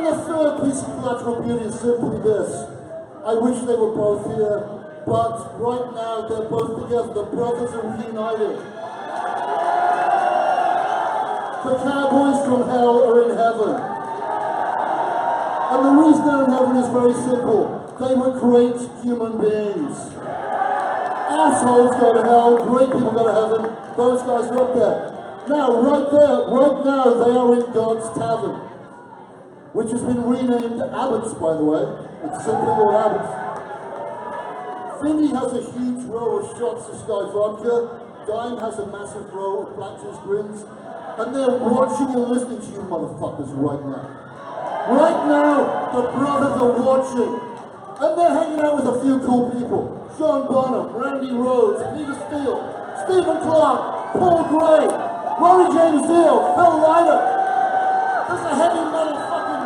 And the third piece of collateral beauty is simply this. I wish they were both here, but right now they're both together. The brothers are reunited. The cowboys from hell are in heaven. And the reason they're in heaven is very simple. They were great human beings. Assholes go to hell, great people go to heaven. Those guys are up there. Now, right now, they are in God's Tavern, which has been renamed Abbott's, by the way. It's simply called Abbott's. Vinnie has a huge row of shots of Sky Vodka. Dime has a massive row of Black Juice Grins. And they're watching and listening to you motherfuckers right now. Right now, the brothers are watching. And they're hanging out with a few cool people. Sean Bonham, Randy Rhodes, Peter Steele, Stephen Clark, Paul Gray, Rory James Dio, Phil Ryder. There's a heavy metal fucking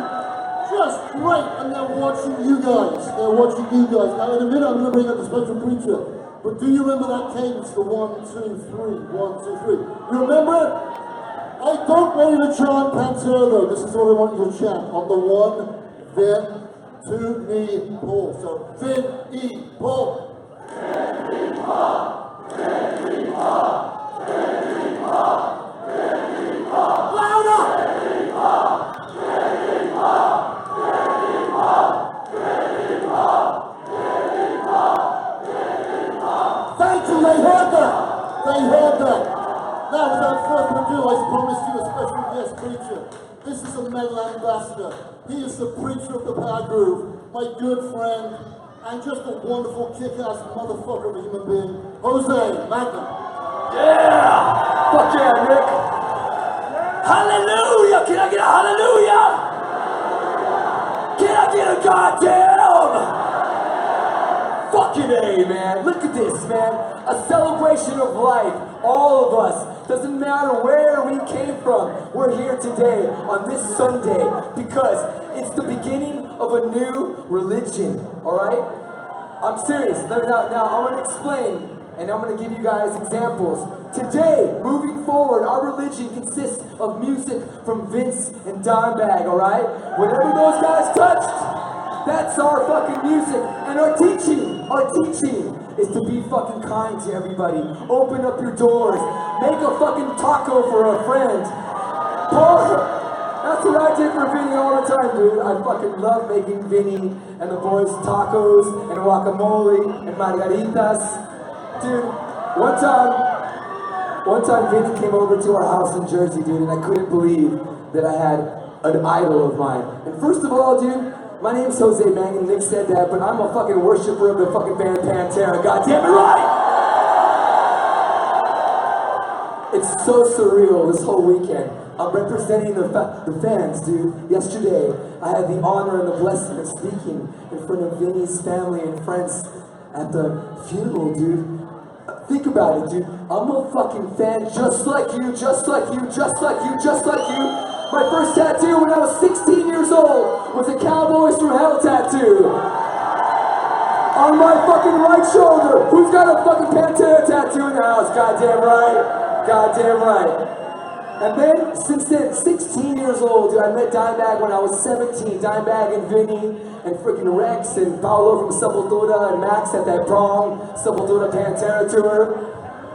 just great, and they're watching you guys. They're watching you guys. Now in a minute I'm going to bring up the special preacher. But do you remember that cadence, the 1, 2, 3, 1, 2, 3? You remember it? I don't want you to chant Pantera though. This is what I want you to chant. On the 1, Vinnie Paul. So Vinnie Paul. Vinnie Paul. Vinnie Paul. Vinnie Paul. Vinnie Paul. Louder! Vinnie Paul. Vinnie Paul. Vinnie Paul. Vinnie Paul. Vinnie Paul. Vinnie Paul. Thank you, they heard that! They heard that! Now, without further ado, I promised you a special guest preacher. This is a metal ambassador. He is the preacher of the Power Groove, my good friend, and just a wonderful kick-ass motherfucker of a human being, Jose Magnum. Yeah! Fuck yeah, Nick! Hallelujah! Can I get a hallelujah? Can I get a goddamn? Fucking A, man. Look at this, man. A celebration of life. All of us. Doesn't matter where we came from. We're here today on this Sunday because it's the beginning of a new religion. Alright? I'm serious. Now I'm going to explain and I'm going to give you guys examples. Today, moving forward, our religion consists of music from Vince and Dimebag, alright? Whatever those guys touched, that's our fucking music. And our teaching is to be fucking kind to everybody. Open up your doors. Make a fucking taco for a friend. Paul, that's what I did for Vinnie all the time, dude. I fucking love making Vinnie and the boys tacos and guacamole and margaritas. Dude, one time Vinnie came over to our house in Jersey, dude, and I couldn't believe that I had an idol of mine. And first of all, dude, my name's Jose Magnum. Nick said that, but I'm a fucking worshiper of the fucking band Pantera. God damn it right! It's so surreal this whole weekend. I'm representing the fans, dude. Yesterday, I had the honor and the blessing of speaking in front of Vinnie's family and friends at the funeral, dude. Think about it, dude. I'm a fucking fan just like you, just like you, just like you, just like you. My first tattoo when I was 16 years old was a Cowboys from Hell tattoo. On my fucking right shoulder. Who's got a fucking Pantera tattoo in the house? Goddamn right. Goddamn right. And then, since then, 16 years old, dude, I met Dimebag when I was 17. Dimebag and Vinnie and freaking Rex and Paolo from Sepultura and Max at that prom Sepultura Pantera tour.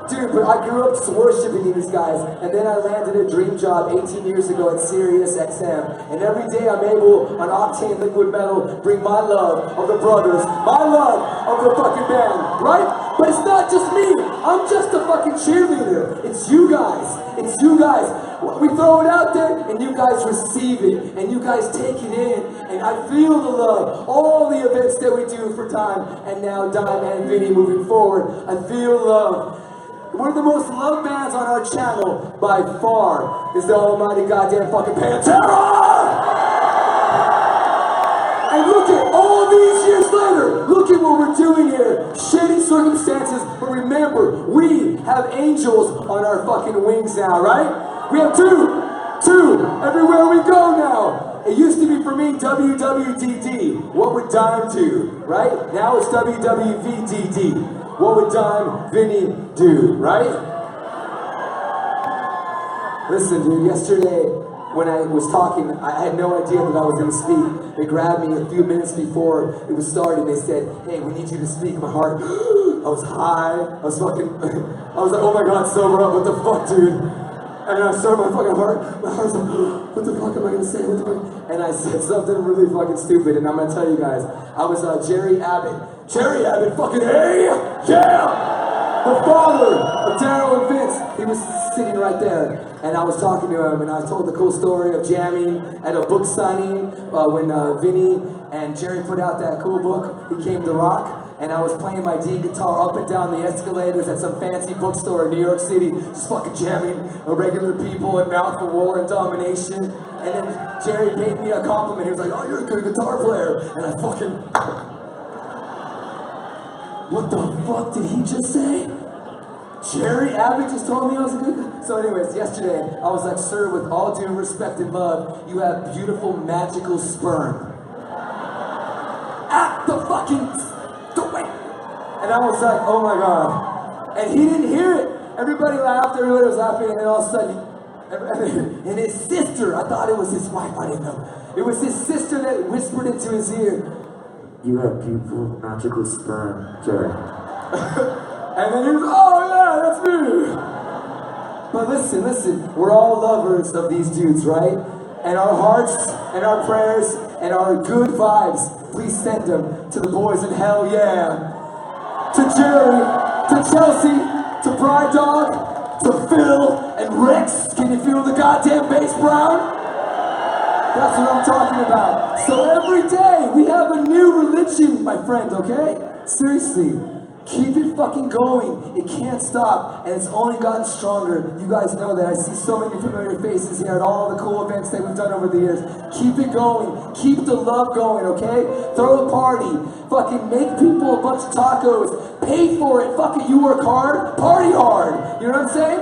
Dude, but I grew up just worshiping these guys, and then I landed a dream job 18 years ago at Sirius XM, and every day I'm able, on Octane Liquid Metal, bring my love of the brothers, my love of the fucking band, right? But it's not just me, I'm just a fucking cheerleader. It's you guys, it's you guys. We throw it out there, and you guys receive it, and you guys take it in, and I feel the love. All the events that we do for Dime, and now Dime and Vinnie moving forward, I feel love. We're the most loved bands on our channel by far. Is the almighty goddamn fucking Pantera! And look at all these years later, look at what we're doing here. Shitty circumstances, but remember, we have angels on our fucking wings now, right? We have two, everywhere we go now. It used to be for me WWDD, what would Dime do, right? Now it's WWVDD. What would Dime Vinnie do, right? Listen, dude, yesterday when I was talking, I had no idea that I was going to speak. They grabbed me a few minutes before it was starting. They said, "Hey, we need you to speak." My heart, I was high. I was fucking, I was like, "Oh my God, sober up, what the fuck, dude?" And I started my fucking heart. My heart's like, "What the fuck am I going to say? What the fuck?" And I said something really fucking stupid, and I'm going to tell you guys. I was Jerry Abbott. Jerry Abbott, fucking hey, yeah! The father of Daryl and Vince, he was sitting right there, and I was talking to him, and I told the cool story of jamming at a book signing when Vinnie and Jerry put out that cool book, He Came to Rock, and I was playing my D guitar up and down the escalators at some fancy bookstore in New York City, just fucking jamming regular people and Mouth for War and Domination, and then Jerry paid me a compliment. He was like, "Oh, you're a good guitar player," and I fucking... What the fuck did he just say? Jerry Abbott just told me I was a good guy. So anyways, yesterday, I was like, "Sir, with all due respect and love, you have beautiful, magical sperm." At the fucking... And I was like, "Oh my God." And he didn't hear it. Everybody laughed, everybody was laughing, and then all of a sudden, and his sister, I thought it was his wife, I didn't know. It was his sister that whispered into his ear, "You have beautiful, magical sperm, Jerry." And then he was, "Oh yeah, that's me." But listen, we're all lovers of these dudes, right? And our hearts, and our prayers, and our good vibes, please send them to the boys in Hell Yeah. To Jerry, to Chelsea, to Bride Dog, to Phil, and Rex. Can you feel the goddamn bass, Brown? That's what I'm talking about. So every day, we have a new religion, my friend, okay? Seriously, keep it fucking going. It can't stop, and it's only gotten stronger. You guys know that. I see so many familiar faces here at all the cool events that we've done over the years. Keep it going. Keep the love going, okay? Throw a party. Fucking make people a bunch of tacos. Pay for it. Fuck it, you work hard, party hard. You know what I'm saying?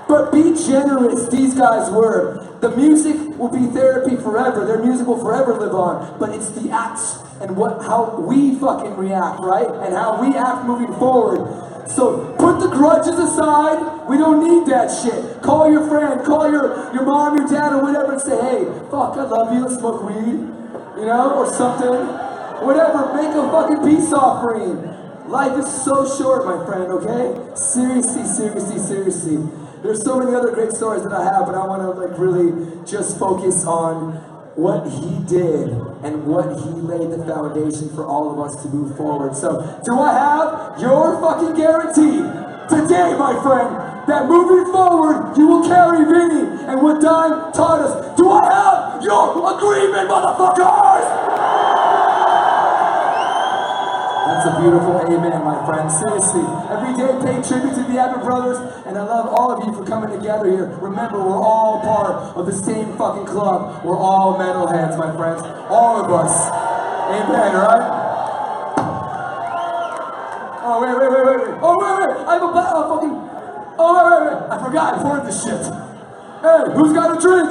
But be generous, these guys were. The music will be therapy forever. Their music will forever live on. But it's the acts and how we fucking react, right? And how we act moving forward. So put the grudges aside. We don't need that shit. Call your friend, call your mom, your dad, or whatever, and say, "Hey, fuck, I love you, let's smoke weed." You know, or something. Whatever, make a fucking peace offering. Life is so short, my friend, okay? Seriously. There's so many other great stories that I have, but I want to like really just focus on what he did and what he laid the foundation for all of us to move forward. So, do I have your fucking guarantee today, my friend, that moving forward, you will carry Vinnie and what Dime taught us? Do I have your agreement, motherfuckers? That's a beautiful amen, my friend. Seriously, every day pay tribute to the Abbott brothers, and I love all of you for coming together here. Remember, we're all part of the same fucking club. We're all metalheads, my friends. All of us. Amen, right? Oh, wait. Oh, wait. I have a fucking... Oh, wait. I forgot. I poured this shit. Hey, who's got a drink?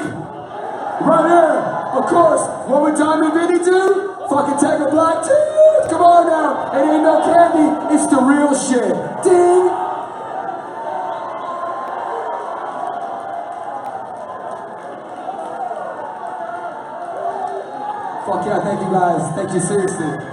Right here. Of course. What would Diamond Vinnie do? Fucking take a black tea. Come on now. It ain't no candy. It's the real shit. Ding. Fuck yeah, thank you guys. Thank you, seriously.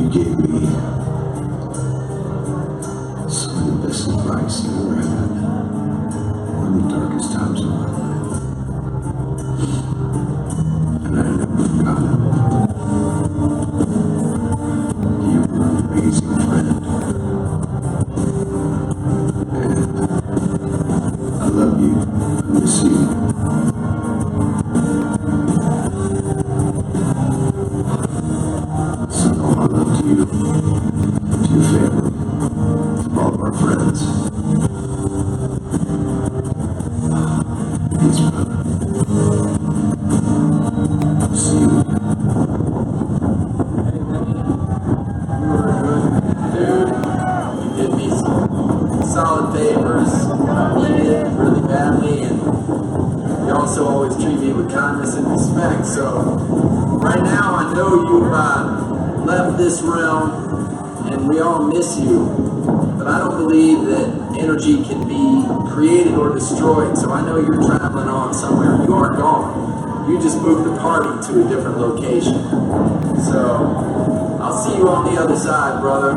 You gave me some of the best advice I ever had. One of the darkest times of my life. And I never forgot it. You were an amazing friend. And I love you. I miss you. Send all my love to you, to your family, to all of our friends. Peace, brother. See you again. You were a good dude. You did me some solid favors. I needed it really badly, and you also always treat me with kindness and respect. So right now, I know you've left this realm, and we all miss you. But I don't believe that energy can be created or destroyed. So I know you're traveling on somewhere. You aren't gone. You just moved the party to a different location. So I'll see you on the other side, brother.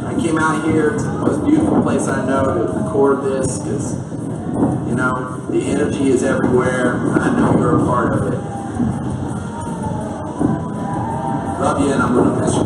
I came out here to the most beautiful place I know to record this because, you know, the energy is everywhere. I know you're a part of it. Love you, and I'm gonna miss you.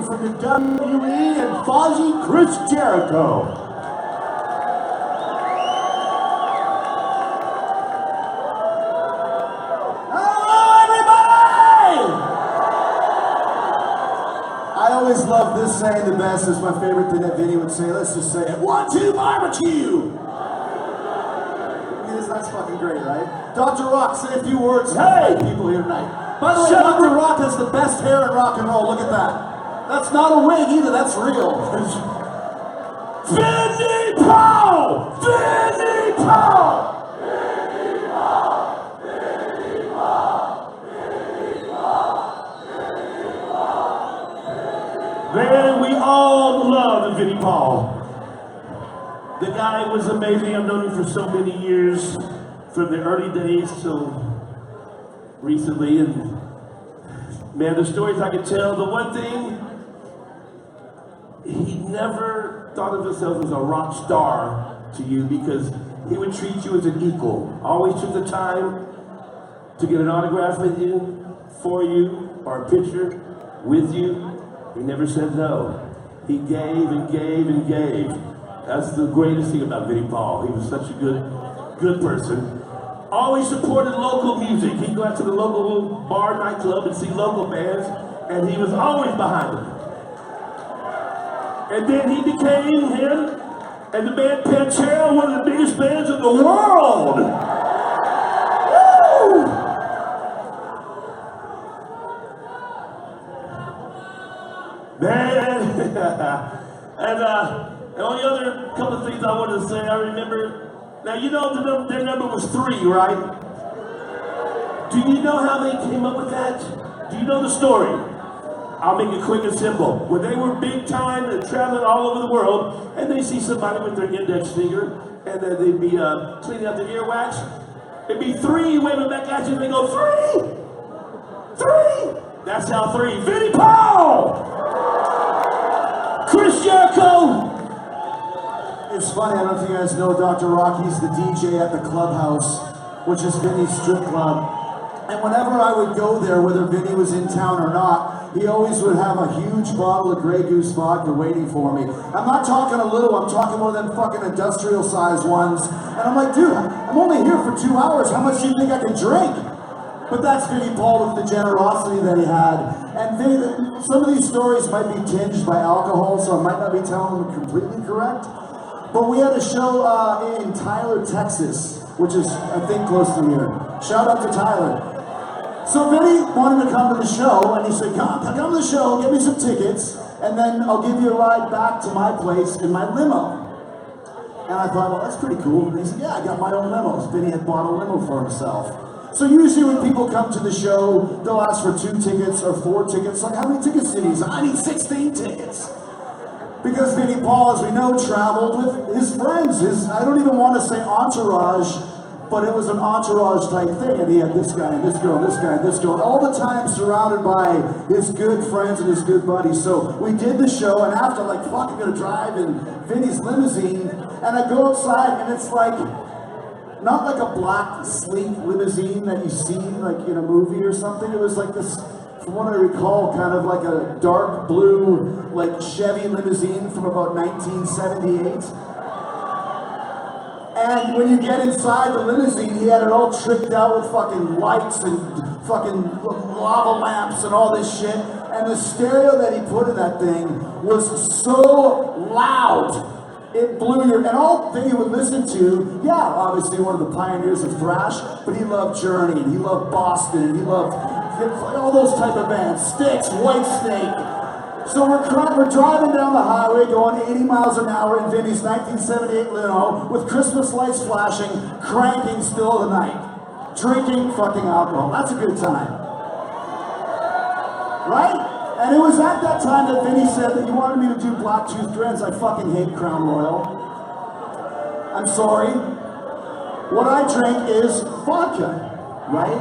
from the WWE and Fozzy Chris Jericho. I always love this saying the best. It's my favorite thing that Vinnie would say. Let's just say it. 1, 2, barbecue! That's fucking great, right? Dr. Rock, say a few words to the people here tonight. By the way, Dr. Rock has the best hair in rock and roll. Look at that. That's not a wig either. That's real. Vinnie Paul! Vinnie Paul! Man, we all love Vinnie Paul. The guy was amazing. I've known him for so many years, from the early days till recently. And man, the stories I could tell. The one thing, he never thought of himself as a rock star to you because he would treat you as an equal. Always took the time to get an autograph with you, for you, or a picture with you. He never said no. He gave and gave and gave. That's the greatest thing about Vinnie Paul. He was such a good person. Always supported local music. He'd go out to the local bar, nightclub, and see local bands, and he was always behind them. And then he became him and the band Pantera, one of the biggest bands in the world. Woo! Man, and the only other couple of things I wanted to say, I remember, now you know their number was 3, right? Do you know how they came up with that? Do you know the story? I'll make it quick and simple. When they were big time and traveling all over the world, and they see somebody with their index finger, and then they'd be cleaning out their earwax, it'd be 3 waving back at you, and they go, 3! 3! That's how 3. Vinnie Paul! Chris Jericho! It's funny, I don't know if you guys know Dr. Rock, he's the DJ at the Clubhouse, which is Vinnie's strip club. And whenever I would go there, whether Vinnie was in town or not, he always would have a huge bottle of Grey Goose vodka waiting for me. I'm not talking a little, I'm talking one of them fucking industrial sized ones. And I'm like, dude, I'm only here for 2 hours, how much do you think I can drink? But that's Vinnie Paul with the generosity that he had. And Vinnie, some of these stories might be tinged by alcohol, so I might not be telling them completely correct. But we had a show in Tyler, Texas, which is, I think, close to here. Shout out to Tyler. So Vinnie wanted to come to the show, and he said, come to the show, get me some tickets, and then I'll give you a ride back to my place in my limo. And I thought, well, that's pretty cool. And he said, yeah, I got my own limo. Vinnie had bought a limo for himself. So usually when people come to the show, they'll ask for 2 tickets or 4 tickets. Like, how many tickets did he say? I need 16 tickets. Because Vinnie Paul, as we know, traveled with his friends. I don't even want to say entourage, but it was an entourage type thing. And he had this guy and this girl and this guy and this girl. All the time surrounded by his good friends and his good buddies. So we did the show, and after, like, fuck, I'm going to drive in Vinnie's limousine. And I go outside, and it's like, not like a black, sleek limousine that you see like in a movie or something. It was like this, from what I recall, kind of like a dark blue, like Chevy limousine from about 1978. And when you get inside the limousine, he had it all tricked out with fucking lights and fucking lava lamps and all this shit. And the stereo that he put in that thing was so loud. It blew your, and all Vinnie would listen to, yeah, obviously one of the pioneers of thrash, but he loved Journey, and he loved Boston, and he loved all those type of bands, Styx, Whitesnake. So we're driving down the highway going 80 miles an hour in Vinnie's 1978 limo with Christmas lights flashing, cranking still of the night, drinking fucking alcohol. That's a good time. Right? And it was at that time that Vinnie said that he wanted me to do black tooth dreads. I fucking hate Crown Royal. I'm sorry. What I drink is vodka, right?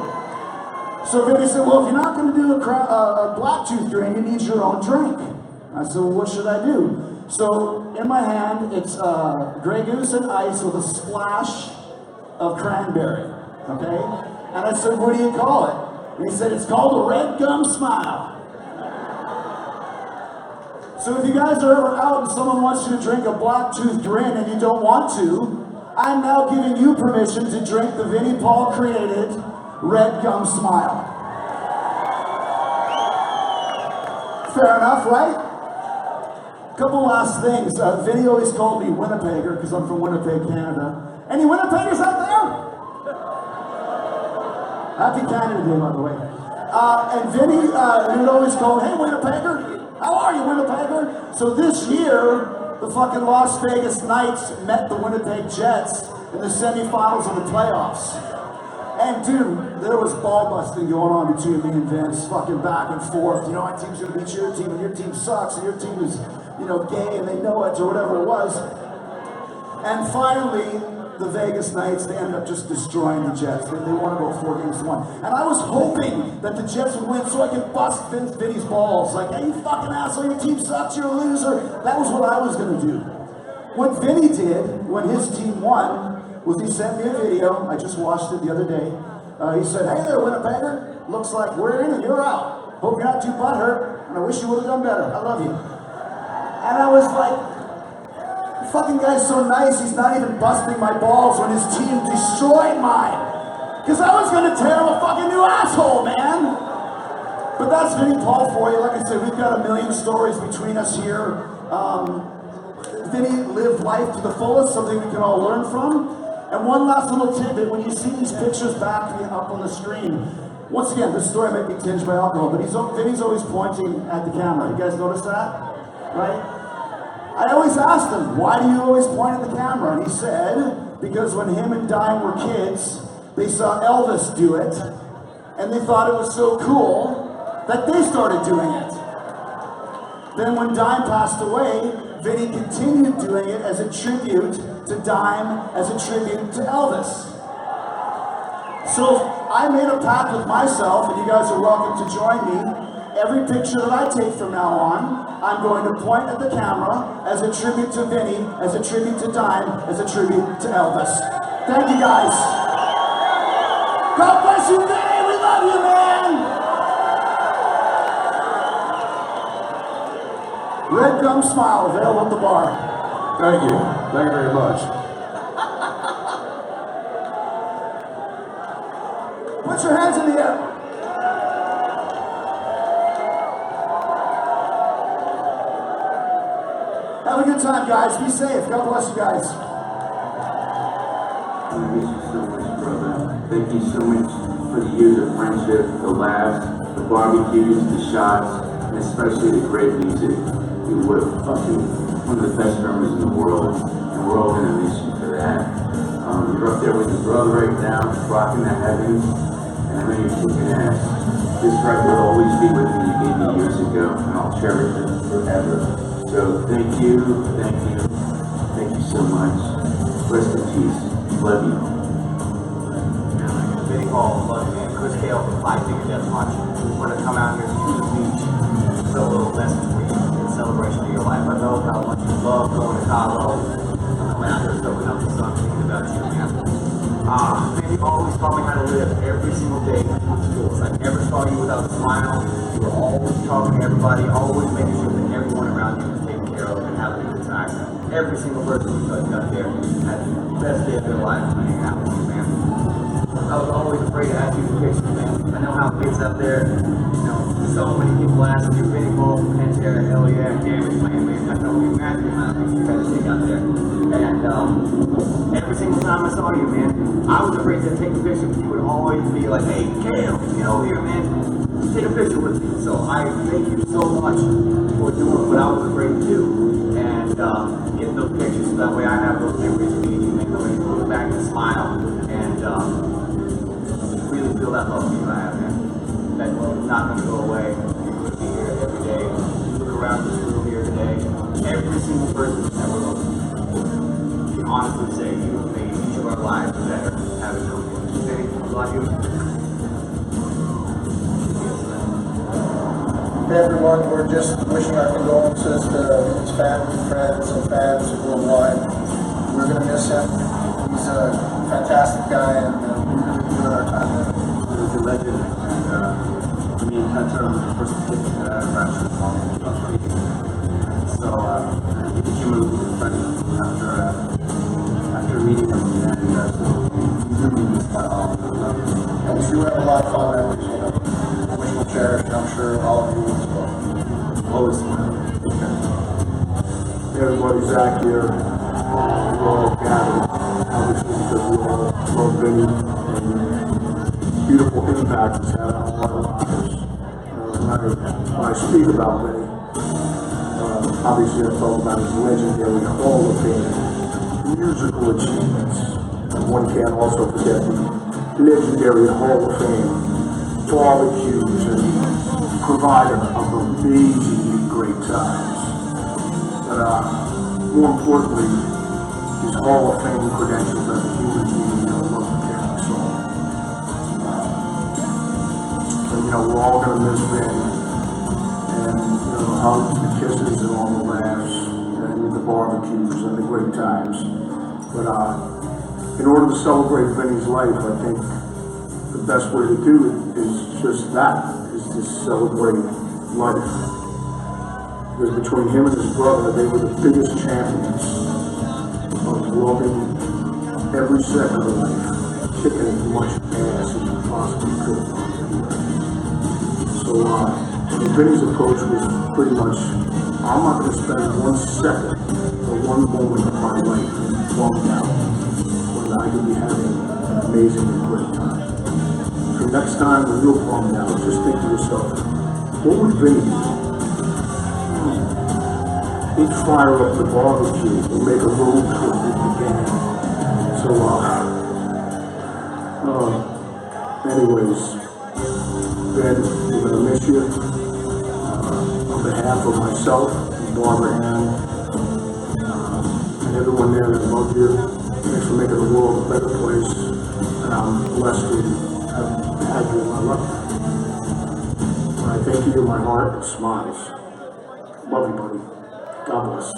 So Vinnie said, well, if you're not going to do a black tooth drain, you need your own drink. I said, well, what should I do? So in my hand, it's Grey Goose and ice with a splash of cranberry, okay? And I said, what do you call it? And he said, it's called a red gum smile. So if you guys are ever out and someone wants you to drink a black-toothed grin and you don't want to, I'm now giving you permission to drink the Vinnie Paul created Red Gum Smile. Fair enough, right? Couple last things. Vinnie always called me Winnipegger because I'm from Winnipeg, Canada. Any Winnipeggers out there? Happy Canada Day, by the way. And Vinnie, would always call, hey Winnipegger, how are you, Winnipegger? So this year, the fucking Las Vegas Knights met the Winnipeg Jets in the semifinals of the playoffs. And dude, there was ball busting going on between me and Vince, fucking back and forth. You know, my team's gonna beat your team, and your team sucks, and your team is, you know, gay, and they know it, or whatever it was. And finally, the Vegas Knights, they ended up just destroying the Jets. They won about 4-1. And I was hoping that the Jets would win so I could bust Vinny's balls. Like, hey, you fucking asshole, your team sucks, you're a loser. That was what I was gonna do. What Vinny did when his team won was he sent me a video. I just watched it the other day. He said, hey there, Winnipegger. Looks like we're in and you're out. Hope you're not too butthurt, and I wish you would have done better. I love you. And I was like, the fucking guy's so nice, he's not even busting my balls when his team destroyed mine. Because I was going to tear him a fucking new asshole, man. But that's Vinnie Paul for you. Like I said, we've got a million stories between us here. Vinnie lived life to the fullest, something we can all learn from. And one last little tidbit, when you see these pictures back up on the screen, once again, this story might be tinged by alcohol, but Vinny's always pointing at the camera. You guys notice that? Right? I always asked him, why do you always point at the camera? And he said, because when him and Dime were kids, they saw Elvis do it, and they thought it was so cool that they started doing it. Then when Dime passed away, Vinny continued doing it as a tribute to Dime, as a tribute to Elvis. So I made a pact with myself, and you guys are welcome to join me. Every picture that I take from now on, I'm going to point at the camera as a tribute to Vinny, as a tribute to Dime, as a tribute to Elvis. Thank you guys. God bless you, Vinny. We love you, man. Red Gum Smile, available at the bar. Thank you. Thank you very much. Put your hands in the air. Have a good time, guys. Be safe. God bless you guys. Thank you so much, brother. Thank you so much for the years of friendship, the laughs, the barbecues, the shots, and especially the great music. You were fucking one of the best drummers in the world, and we're all gonna miss you for that. You're up there with your brother right now, rocking the heavens, and I know you're kicking ass. This record will always be with me. You gave me years ago, and I'll cherish it forever. So thank you so much. Rest in peace. Love you. Vinnie Paul, love you, man. Chris Kale from Five Finger Death Punch. We're gonna come out here to the beach, throw a little message for you in celebration of your life. I know how much you love going to Cabo. I'm coming out here soaking up the sun, thinking about you, man. Vinnie always taught me how to live every single day at school. I never saw you without a smile. You were always talking to everybody, always making sure that everyone around you was taken care of and having a good time. Every single person you got there had the best day of their life hanging out with you, man. I was always afraid to ask you for pictures, man. I know how it gets out there. You know, so many people ask you, Vinnie Paul from Pantera, hell yeah, Damage Plan, man. I know you imagine the amount of things you had to take out there. And every single time I saw you, man, I was afraid to take a picture, but you would always be like, hey, Kale, you know, here, man, take a picture with me. So I thank you so much for doing what I was afraid to do. And getting those pictures so that way I have those memories of meeting you, man. That way you look back and smile and really feel that love you I have, man. That love is not going to go away. You're going to be here every day. You look around this room here today, every single person that's ever loved you can honestly say you have made each of our lives better having known you. Vinnie, I love you. Hey everyone, we're just wishing our condolences to his family, friends, and fans worldwide. We're going to miss him. He's a fantastic guy, and we really enjoyed our time with him. He was a legend, and me and Hunter on the first ticket that I ever actually saw him. So he became a really good friend after meeting him, and so he's really missed by all of them. I'm sure we have a lot of fun memories, you know, which we'll cherish, and I'm sure all of you as well. Always smile. Hey everybody, Zach here. We're all gathered, obviously, because we all love Vinnie and beautiful impact he's had on our lives. When I speak about Vinnie, obviously I talk about his legendary Hall of Fame musical achievements. And one can't also forget the legendary Hall of Fame barbecues and provider of amazingly great times. But more importantly, his Hall of Fame credentials as a human being and a loving, caring soul. And you know, we're all gonna miss Vinnie, and you know, the hugs, the kisses, and all the laughs, and the barbecues and the great times. But in order to celebrate Vinnie's life, I think the best way to do it is just that, is to celebrate life. Because between him and his brother, they were the biggest champions of loving every second of life, kicking as much ass as you possibly could. So, Vinnie's approach was pretty much, I'm not going to spend 1 second or 1 moment of my life bummed out when I could be having an amazing and great time. So next time when you're bummed out, just think to yourself, what would Vinnie do? We'd fire up the barbecue and make a road trip with the gang. So, anyways, Ben, we're gonna miss you. On behalf of myself, and Barbara Ann, and everyone there that loved you, thanks for making the world a better place. And I'm blessed to have had you in my life. When I think of you, my heart smiles. Love you, buddy. God bless.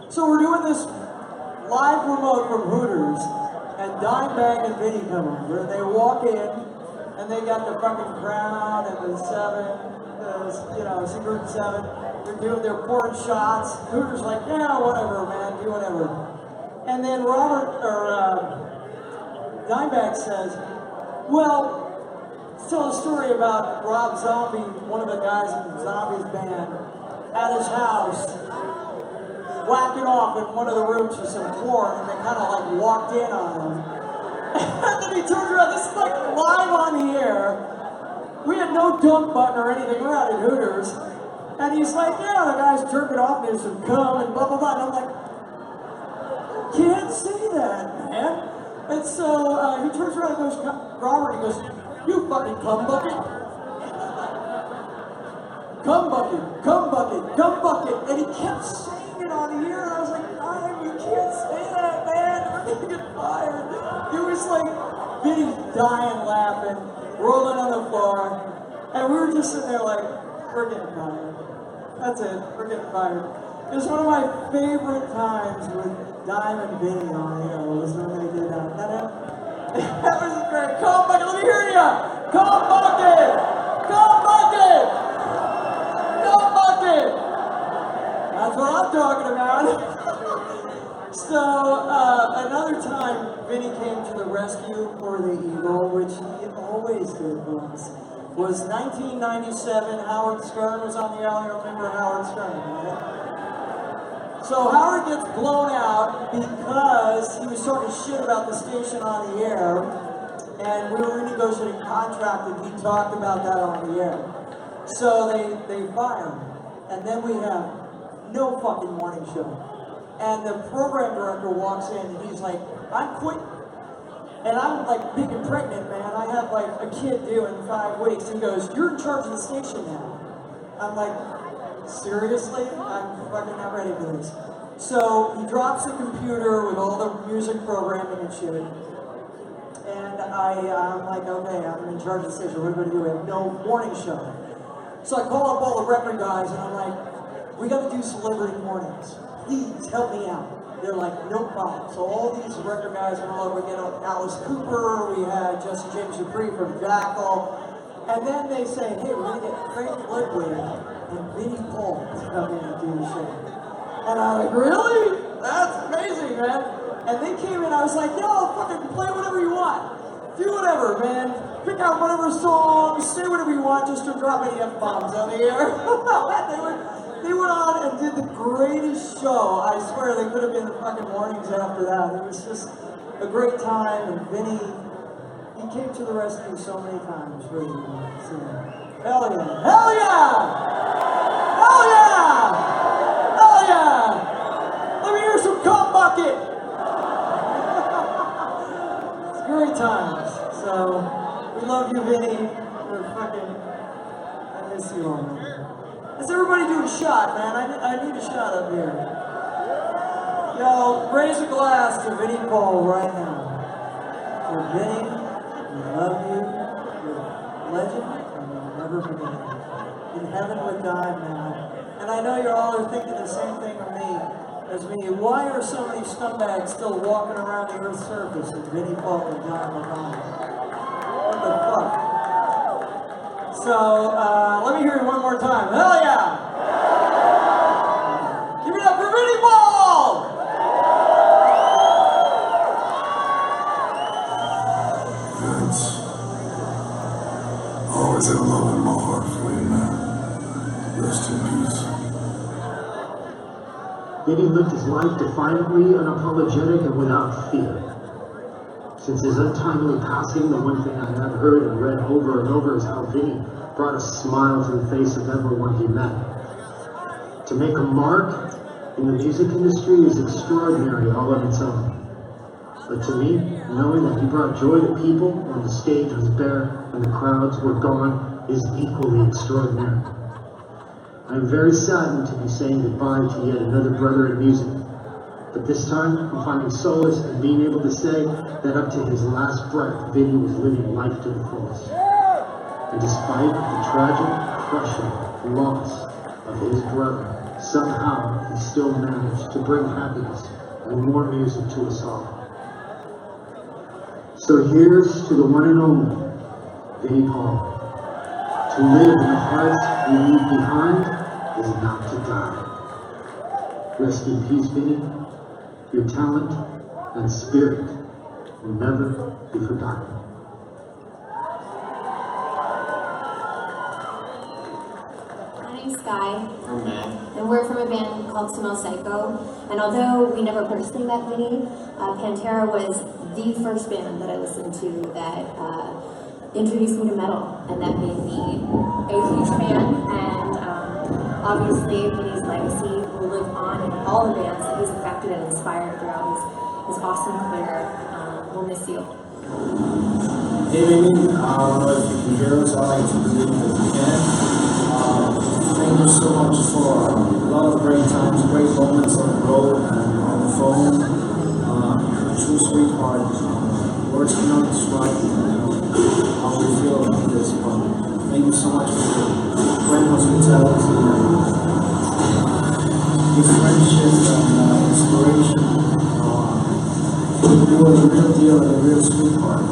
So we're doing this live remote from Hooters, and Dimebag and Vinnie come over, and they walk in, and they got the fucking crowd and the Secret Seven. They're pouring shots. Hooters like, yeah, whatever, man, do whatever. And then Dimebag says, well, tell a story about Rob Zombie, one of the guys in Zombie's band, at his house, whacking off in one of the rooms with some porn, and they kind of like walked in on him. And then he turns around, this is like live on the air. We had no dump button or anything, we're out at Hooters. And he's like, yeah, the guy's jerking off, and there's some cum, and blah, blah, blah. And I'm like, can't say that, man. And so he turns around and goes, Robert, he goes, you fucking cum bucket. Cum bucket, cum bucket, cum bucket. And he kept saying it on the air, and I was like, you can't say that, man. We're gonna get fired. It was like Vinnie dying laughing, rolling on the floor, and we were just sitting there like, we're getting fired. That's it, we're getting fired. It was one of my favorite times with Dime and Vinnie on the air, was when they did that. That was great. Cum bucket, let me hear ya! Cum bucket! Cum bucket! Cum bucket! That's what I'm talking about. So, another time Vinnie came to the rescue for the Eagle, which he always did for us, was 1997. Howard Stern was on the air. I remember Howard Stern, right? So Howard gets blown out because he was talking shit about the station on the air, and we were renegotiating contract, and he talked about that on the air. So they fire him, and then we have no fucking morning show. And the program director walks in, and he's like, I'm quitting. And I'm like big and pregnant, man. I have like a kid due in 5 weeks. He goes, you're in charge of the station now. I'm like, seriously? I'm fucking not ready for this. So he drops the computer with all the music programming and shit. And I'm like, okay, I'm in charge of the station. What are we gonna do? We have no morning show. So I call up all the record guys, and I'm like, we gotta do celebrity mornings. Please help me out. They're like, no problem. So all these record guys are all over. We get Alice Cooper, we had Jesse James Dupree from Jackal. And then they say, hey, we're going to get Frank Ludwig and Vinnie Paul to come in and do the show. And I'm like, really? That's amazing, man. And they came in, I was like, yo, fucking play whatever you want. Do whatever, man. Pick out whatever song, say whatever you want, just don't drop any F-bombs on the air. They went on and did the greatest show. I swear they could have been the fucking mornings after that. It was just a great time, and Vinnie, he came to the rescue so many times. Really, so, hell yeah! Hell yeah! Hell yeah! Hell yeah! Let me hear some cum bucket. It's great times. So we love you, Vinnie. We're fucking. I miss you all, man. Let's everybody do a shot, man. I need a shot up here. Yo, raise a glass to Vinnie Paul right now. For Vinnie, we love you. You're a legend, and we'll never forget it. In heaven with God now. And I know you all are thinking the same thing of me as me. Why are so many scumbags still walking around the Earth's surface with Vinnie Paul and John McConnell? What the fuck? So, let me hear it one more time. Hell yeah! Give it up for Vinnie Paul! It's always had a love in my heart for you, man. Rest in peace. Vinnie lived his life defiantly, unapologetic, and without fear. Since his untimely passing, the one thing I have heard and read over and over is how Vinnie brought a smile to the face of everyone he met. To make a mark in the music industry is extraordinary all on its own. But to me, knowing that he brought joy to people when the stage was bare and the crowds were gone is equally extraordinary. I am very saddened to be saying goodbye to yet another brother in music. But this time, I'm finding solace in being able to say that up to his last breath, Vinnie was living life to the fullest. And despite the tragic, crushing loss of his brother, somehow he still managed to bring happiness and more music to us all. So here's to the one and only Vinnie Paul. To live in the hearts we leave behind is not to die. Rest in peace, Vinnie. Your talent and spirit will never be forgotten. My name's Sky, and we're from a band called Sumo Psycho. And although we never personally met Vinnie, Pantera was the first band that I listened to that introduced me to metal, and that made me a huge fan. And obviously, Vinnie's legacy will live on in all the bands that he's affected and inspired throughout his awesome career. We'll miss you. Hey, Vinnie, I don't know if you can hear us. I like to believe that we can. Thank you so much for a lot of great times, great moments on the road and on the phone. True sweetheart. Words cannot describe how we feel about this, but thank you so much for your great hospitality and your friendship and inspiration. You are the real deal and the real sweetheart. I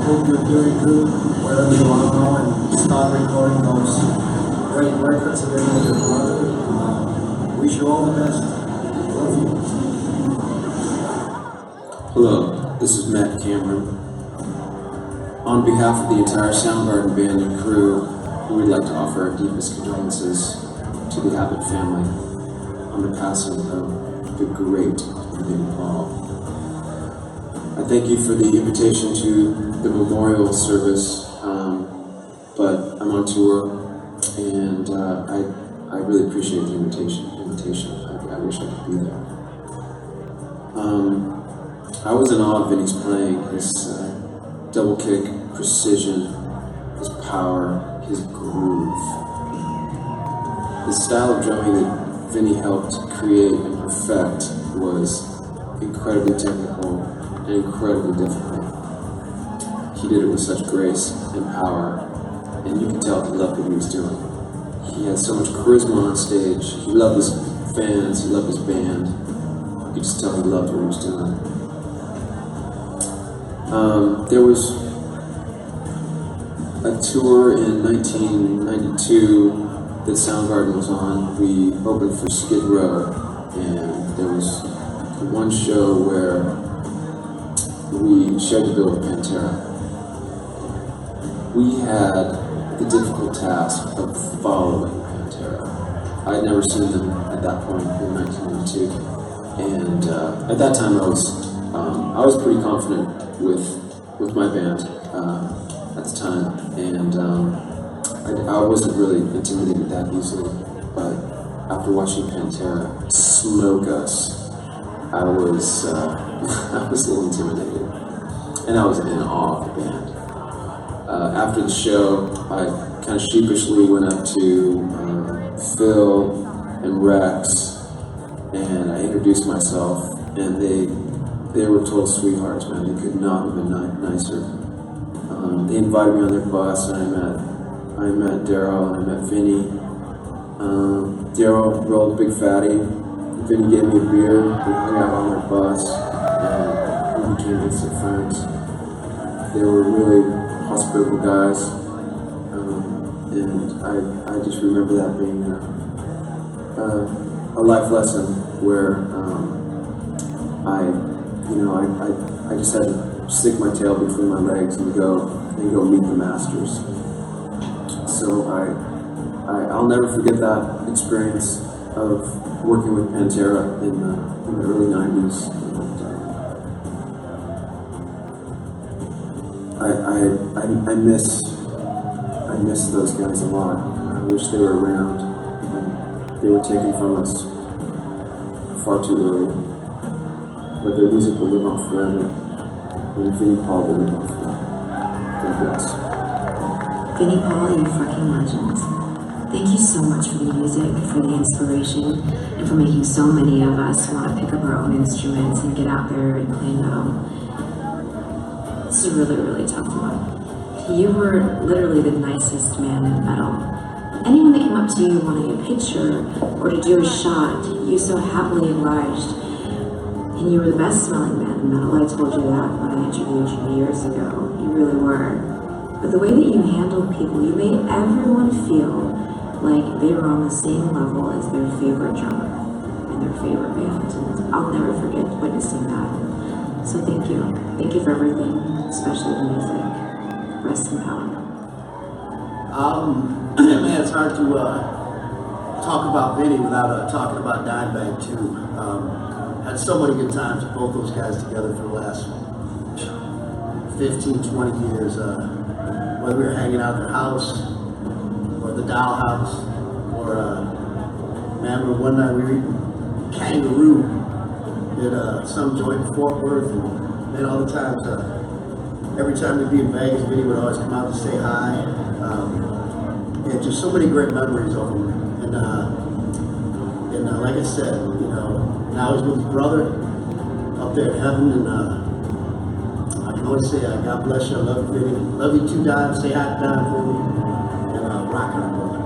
hope you're doing good wherever you are now and start recording those great records again with your brother. Wish you all the best. Love you. Hello, this is Matt Cameron. On behalf of the entire Soundgarden band and crew, we would like to offer our deepest condolences to the Abbott family on the passing of the great Vinnie Paul. I thank you for the invitation to the memorial service, but I'm on tour, and I really appreciate the invitation. I wish I could be there. I was in awe of Vinnie's playing, his double kick, precision, his power, his groove. The style of drumming that Vinnie helped create and perfect was incredibly technical and incredibly difficult. He did it with such grace and power, and you could tell he loved what he was doing. He had so much charisma on stage. He loved his fans, he loved his band. You could just tell he loved what he was doing. There was a tour in 1992 that Soundgarden was on. We opened for Skid Row, and there was one show where we shared the bill with Pantera. We had the difficult task of following Pantera. I had never seen them at that point in 1992, and at that time I I was pretty confident with my band at the time, and I wasn't really intimidated that easily. But after watching Pantera smoke us, I was I was a little intimidated, and I was in awe of the band. After the show, I kind of sheepishly went up to Phil and Rex, and I introduced myself, and they were total sweethearts, man. They could not have been nicer. They invited me on their bus, and I met Daryl, and I met Vinnie. Daryl rolled Big Fatty. Vinnie gave me a beer. We hung out on their bus, and we became instant friends. They were really hospitable guys, and I just remember that being a life lesson where I just had to stick my tail between my legs and go meet the masters. So I'll never forget that experience of working with Pantera in the early 90s. I miss those guys a lot. I wish they were around. They were taken from us far too early. But their music will live on forever. And Vinnie Paul will live on forever. God bless. Vinnie Paul, you fucking legends. Thank you so much for the music, for the inspiration, and for making so many of us want to pick up our own instruments and get out there and play metal. This is a really, really tough one. You were literally the nicest man in metal. Anyone that came up to you wanting a picture or to do a shot, you so happily obliged. And you were the best smelling man in metal. I told you that when I interviewed you years ago. You really were. But the way that you handled people, you made everyone feel like they were on the same level as their favorite drummer and their favorite band. And I'll never forget witnessing that. So thank you. Thank you for everything, especially the music. Rest in power. Man, it's hard to talk about Vinnie without talking about Dimebag too. Had so many good times with both those guys together for the last 15, 20 years. Whether we were hanging out at their house, or the Doll House, or man, one night we were eating kangaroo at some joint in Fort Worth, and man, all the times, every time we'd be in Vegas, Vinnie would always come out to say hi. Yeah, just so many great memories of him. And like I said, you know, now he's with his brother up there in heaven, and I can only say, God bless you, I love you, Vinnie. Love you too, Dime. Say hi to Dime for me. And rock on, brother.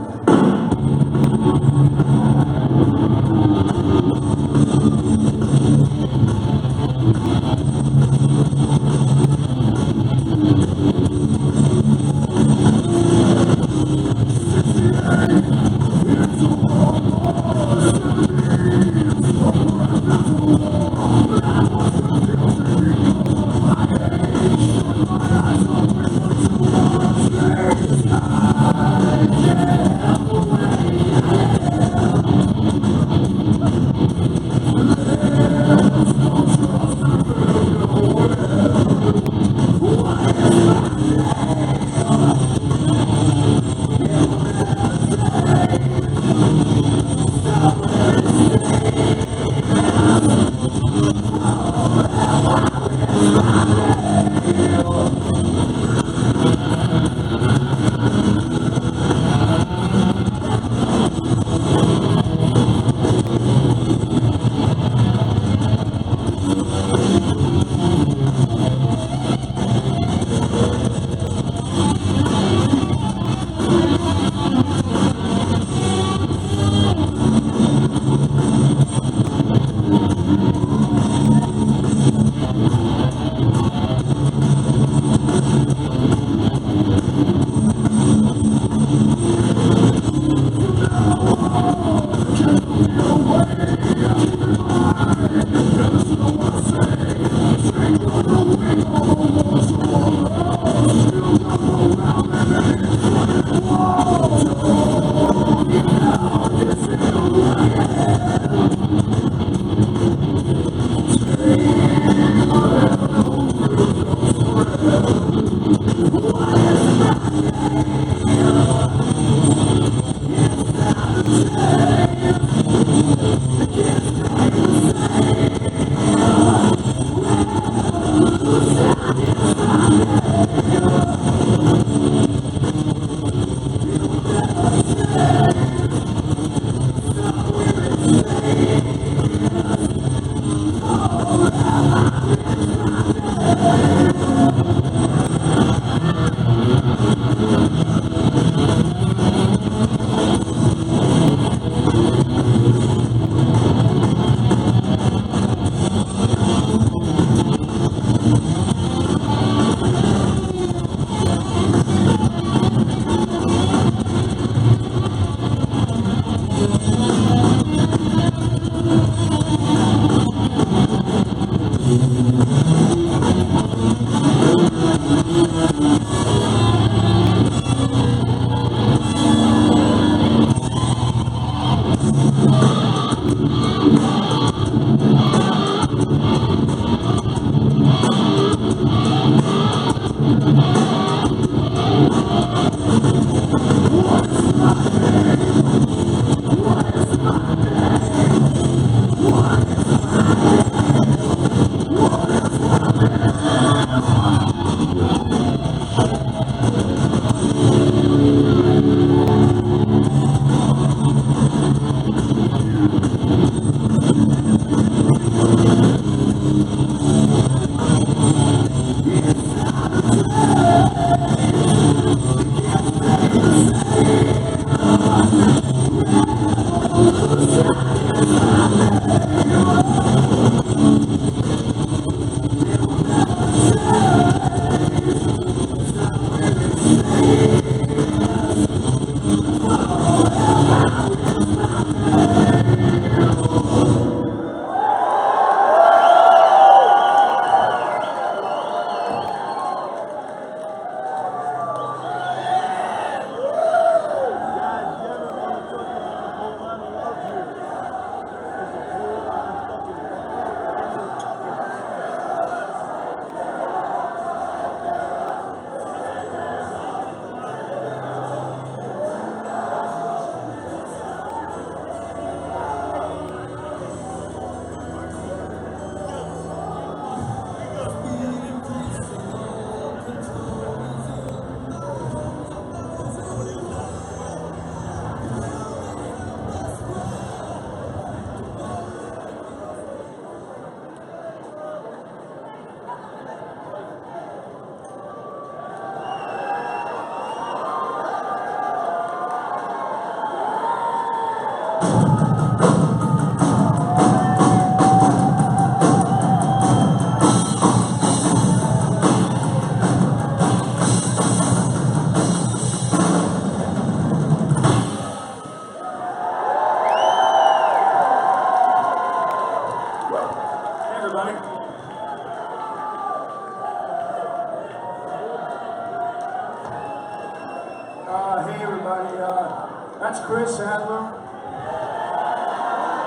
everybody. That's Chris Adler.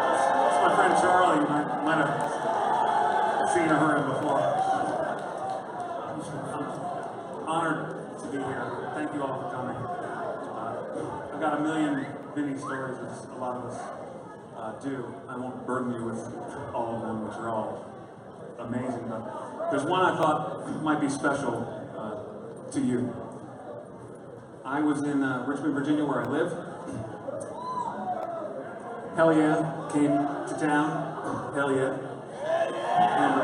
That's my friend Charlie. You might have seen or heard him before. I'm honored to be here. Thank you all for coming. I've got a million Vinnie stories, as a lot of us do. I won't burden you with all of them, which are all amazing, but there's one I thought might be special to you. I was in Richmond, Virginia, where I live. Hell yeah, came to town. Hell yeah. And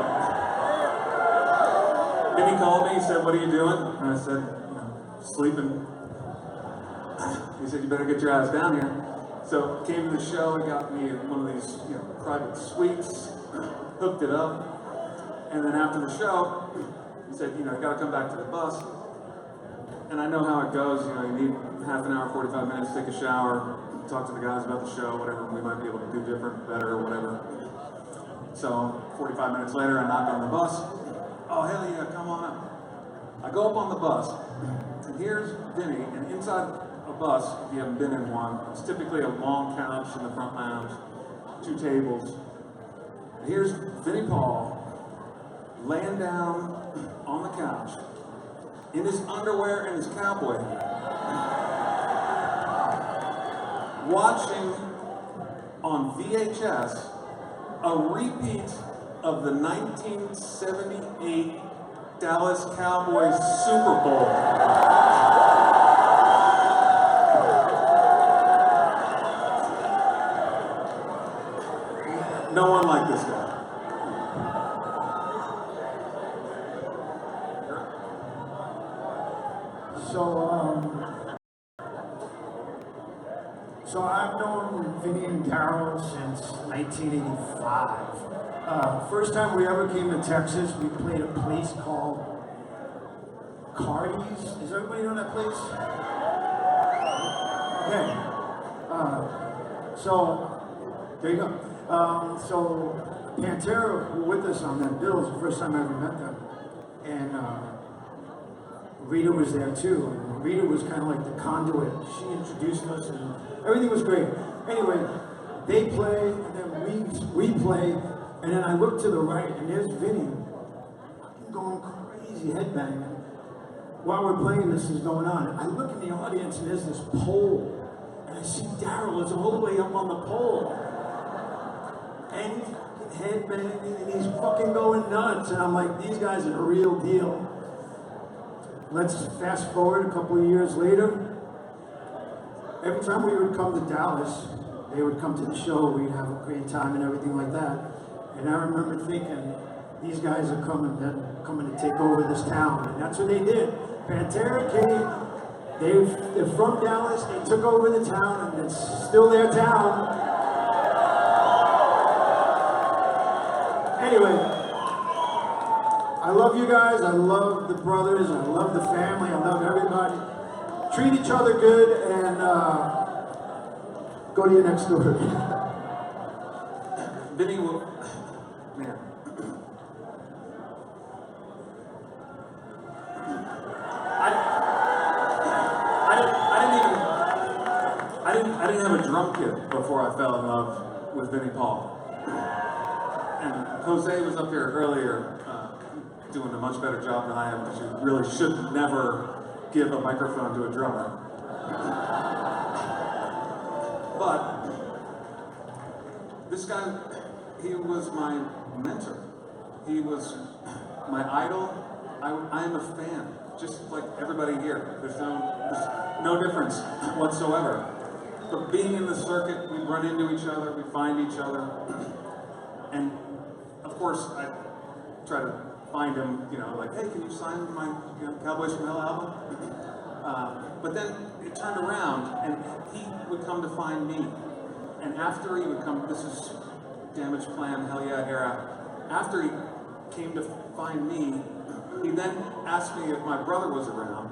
Vinnie called me, he said, "What are you doing?" And I said, "Sleeping." He said, "You better get your ass down here." So came to the show, he got me one of these private suites, hooked it up, and then after the show, he said, "You gotta come back to the bus." And I know how it goes, you need half an hour, 45 minutes, take a shower, talk to the guys about the show, whatever we might be able to do different, better, or whatever. So 45 minutes later, I knock on the bus. "Oh, hell yeah, come on up." I go up on the bus, and here's Vinnie, and inside a bus, if you haven't been in one, it's typically a long couch in the front lounge, 2 tables. And here's Vinnie Paul laying down on the couch in his underwear and his cowboy hat, watching on VHS a repeat of the 1978 Dallas Cowboys Super Bowl. No one like this guy. So I've known Vinnie and Carol since 1985. First time we ever came to Texas, we played a place called Cardi's. Does everybody know that place? Okay. So there you go. So Pantera were with us on that bill. It was the first time I ever met them. And Rita was there too. And Rita was kind of like the conduit. She introduced us and everything was great. Anyway, they play and then we play. And then I look to the right and there's Vinnie going crazy headbanging. While we're playing, this is going on. I look in the audience and there's this pole. And I see Daryl is all the way up on the pole. And he's headbanging and he's fucking going nuts. And I'm like, these guys are the real deal. Let's fast forward a couple of years later. Every time we would come to Dallas, they would come to the show, we'd have a great time and everything like that. And I remember thinking, these guys are coming to take over this town. And that's what they did. Pantera came, they're from Dallas, they took over the town, and it's still their town. Anyway, I love you guys, I love the brothers, I love the family, I love everybody. Treat each other good, and go to your next door. Vinnie will, man. I didn't have a drum kit before I fell in love with Vinnie Paul. And Jose was up here earlier doing a much better job than I am, because you really should never give a microphone to a drummer. But this guy, he was my mentor. He was my idol. I am a fan, just like everybody here. There's no difference whatsoever. But being in the circuit, we run into each other, we find each other. And of course, I try to find him, like, hey, can you sign my Cowboys from Hell album? But then it turned around, and he would come to find me. And after he would come, this is Damage Plan, Hell Yeah era. After he came to find me, he then asked me if my brother was around,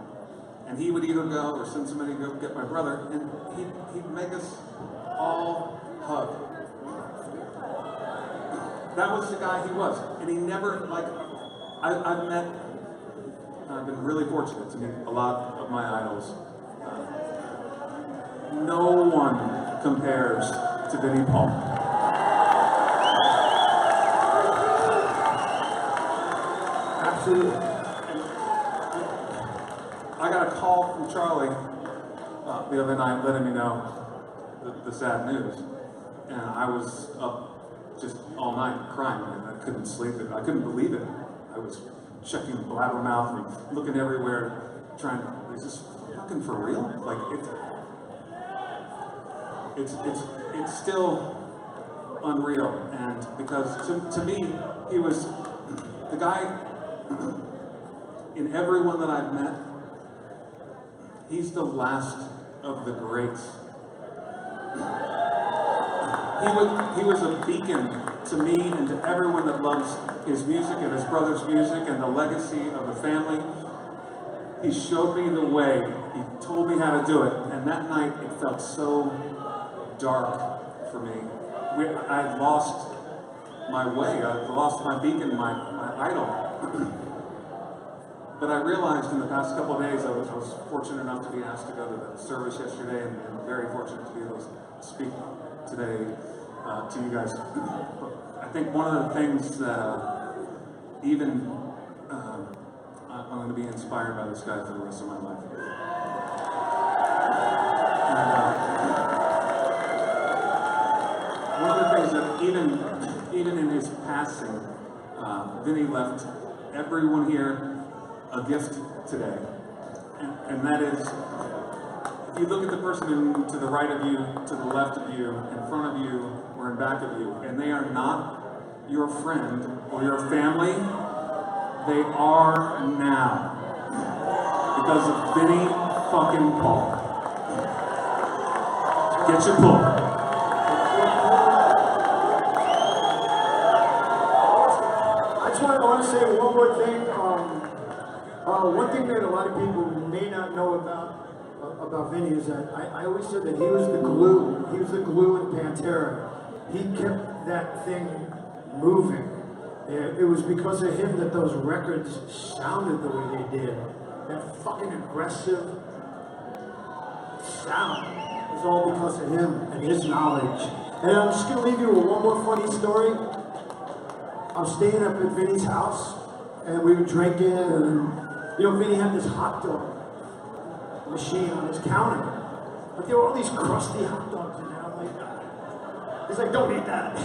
and he would either go or send somebody to go get my brother, and he'd make us all hug. That was the guy he was, and he never, I've been really fortunate to meet a lot of my idols. no one compares to Vinnie Paul. Absolutely. I got a call from Charlie the other night letting me know the sad news. And I was up just all night crying, and I couldn't sleep. I couldn't believe it. I was checking Blabbermouth and looking everywhere, trying, is this fucking for real? Like, it's still unreal. And because to me, he was the guy, in everyone that I've met, he's the last of the greats. He was a beacon to me and to everyone that loves his music and his brother's music and the legacy of the family. He showed me the way. He told me how to do it. And that night, it felt so dark for me. I lost my way. I lost my beacon, my idol. But I realized in the past couple of days, I was fortunate enough to be asked to go to the service yesterday, and very fortunate to be able to speak today to you guys. I think one of the things that I'm going to be inspired by this guy for the rest of my life. And, one of the things that even in his passing, Vinnie left everyone here a gift today, and that is, if you look at the person to the right of you, to the left of you, in front of you, or in back of you, and they are not your friend or your family, they are now, because of Vinnie fucking Paul. Get your pull. I want to say one more thing. One thing that a lot of people may not know about Vinnie is that I always said that he was the glue. He was the glue in Pantera. He kept that thing moving. It was because of him that those records sounded the way they did. That fucking aggressive sound. It was all because of him and his knowledge. And I'm just going to leave you with one more funny story. I'm staying up at Vinnie's house, and we were drinking, and Vinnie had this hot dog machine on his counter, but there were all these crusty hot dogs in there. I'm like, he's like, don't eat that.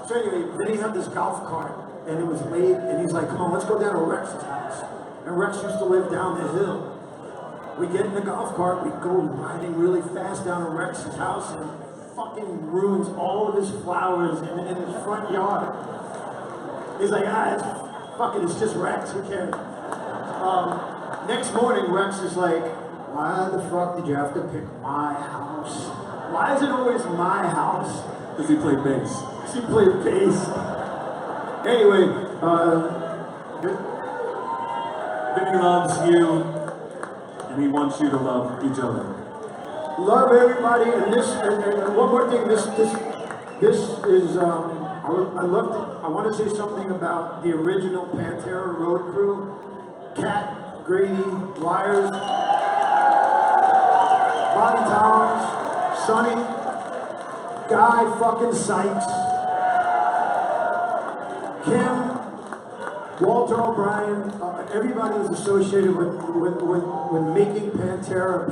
So anyway, Vinnie had this golf cart, and it was late, and he's like, come on, let's go down to Rex's house. And Rex used to live down the hill. We get in the golf cart, we go riding really fast down to Rex's house, and fucking ruins all of his flowers in his front yard. He's like, it's just Rex, who cares? Next morning, Rex is like, why the fuck did you have to pick my house? Why is it always my house? Because he played bass. Because he played bass. Anyway, Vinnie loves you, and he wants you to love each other. Love everybody, and one more thing. This is I want to say something about the original Pantera road crew: Cat, Grady, Wires, Bobby Towers, Sonny, Guy fucking Sykes, Kim, Walter O'Brien. Everybody was associated with making Pantera.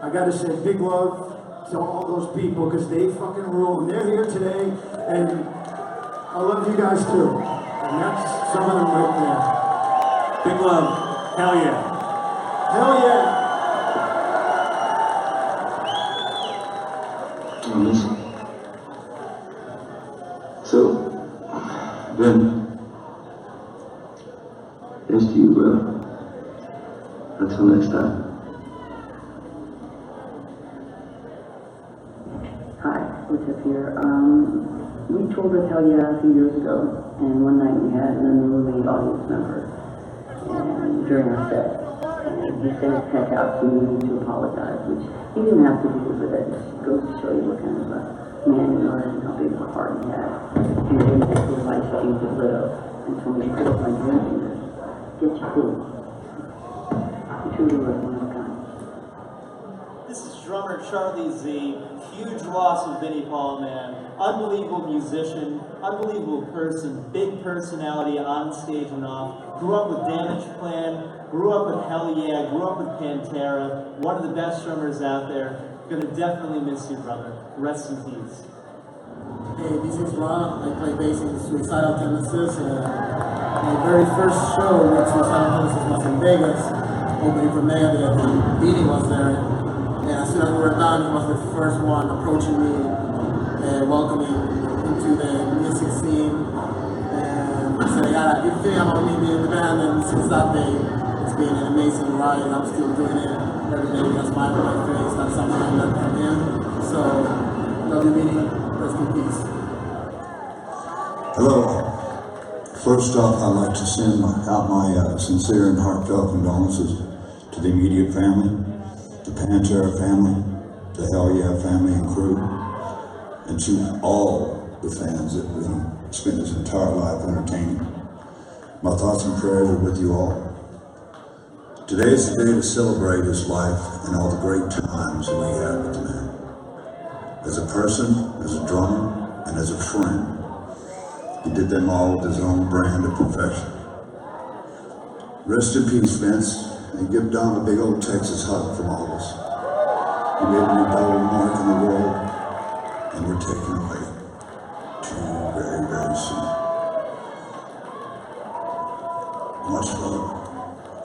I gotta say big love to all those people because they fucking rule, and they're here today, and I love you guys too. And that's some of them right there. Big love. Hell yeah. Hell yeah. So, Ben, here's to you, brother. Until next time. What's up here? We toured with Hell Yeah a few years ago, and one night we had an unruly audience member and during our set. And he sent his tech out to me to apologize, which he didn't have to do, but that just goes to show you what kind of a man he was and how big of a heart he had. He didn't take his life change to live and told me to put up my drinking and get your food. He truly was one of a kind. Charlie Z. Huge loss of Vinnie Paul, man. Unbelievable musician, unbelievable person, big personality on stage and off. Grew up with Damage Plan, grew up with Hell Yeah, grew up with Pantera. One of the best drummers out there. Gonna definitely miss you, brother. Rest in peace. Hey, this is Rob. I play bass in Suicidal Tendencies. My very first show with Suicidal Tendencies was in Vegas, opening for Megadeth, and Vinnie was there. And as soon as we were done, he was the first one approaching me and welcoming into the music scene. And he said, I got a good thing about me being in the band, and since that day, it's been an amazing ride. I'm still doing it every day with a smile on my face. That's something I learned from him. So, love you, Vinnie. Rest in peace. Hello. First off, I'd like to send out my sincere and heartfelt condolences to the immediate family, the Pantera family, the Hell Yeah family and crew, and to all the fans that have spent his entire life entertaining. My thoughts and prayers are with you all. Today is the day to celebrate his life and all the great times that we had with the man. As a person, as a drummer, and as a friend, he did them all with his own brand of perfection. Rest in peace, Vince, and give Don a big old Texas hug from all of us. He made an indelible mark in the world, and we're taking away too very, very soon. Much love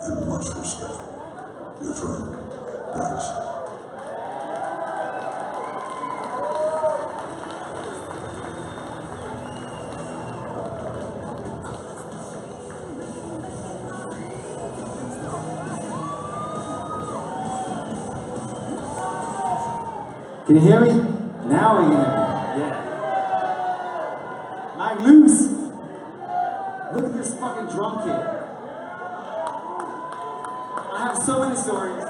and much respect. Your friend, Bryce. Can you hear me? Now we can hear me. Yeah. Mike Loose. Look at this fucking drum kit. I have so many stories.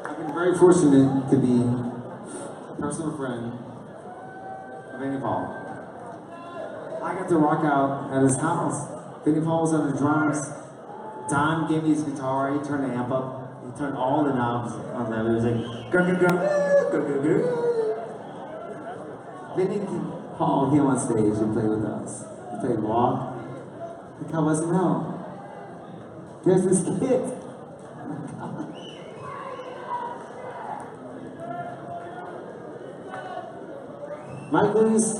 I've been very fortunate to be a personal friend of Vinnie Paul. I got to rock out at his house. Vinnie Paul was on the drums. Don gave me his guitar. He turned the amp up. He turned all the knobs on there. He was like, go, go, go, go, go, go. Vinnie Paul came on stage and played with us. He played Walk. Like, how was it now? There's this kid. Mike Lewis,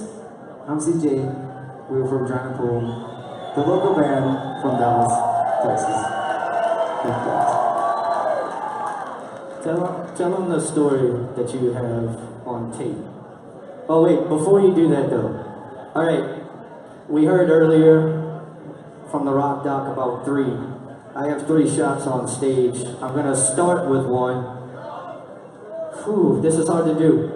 I'm CJ. We were from Giant Pool, the local band from Dallas, Texas. Tell them the story that you have on tape. Oh wait, before you do that though. Alright, we heard earlier from the Rock Doc about 3. I have 3 shots on stage. I'm gonna start with one. Whew, this is hard to do.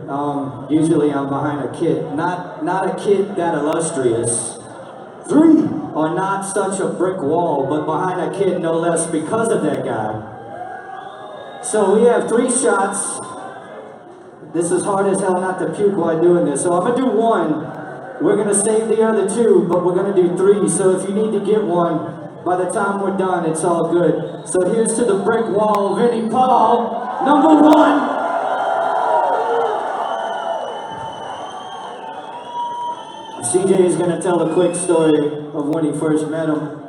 Usually I'm behind a kid. Not a kid that illustrious. 3 are not such a brick wall, but behind a kid no less because of that guy. So we have 3 shots. This is hard as hell not to puke while doing this. So I'm gonna do 1. We're gonna save the other 2, but we're gonna do 3. So if you need to get one, by the time we're done, it's all good. So here's to the brick wall, Vinnie Paul, number 1. CJ is gonna tell a quick story of when he first met him.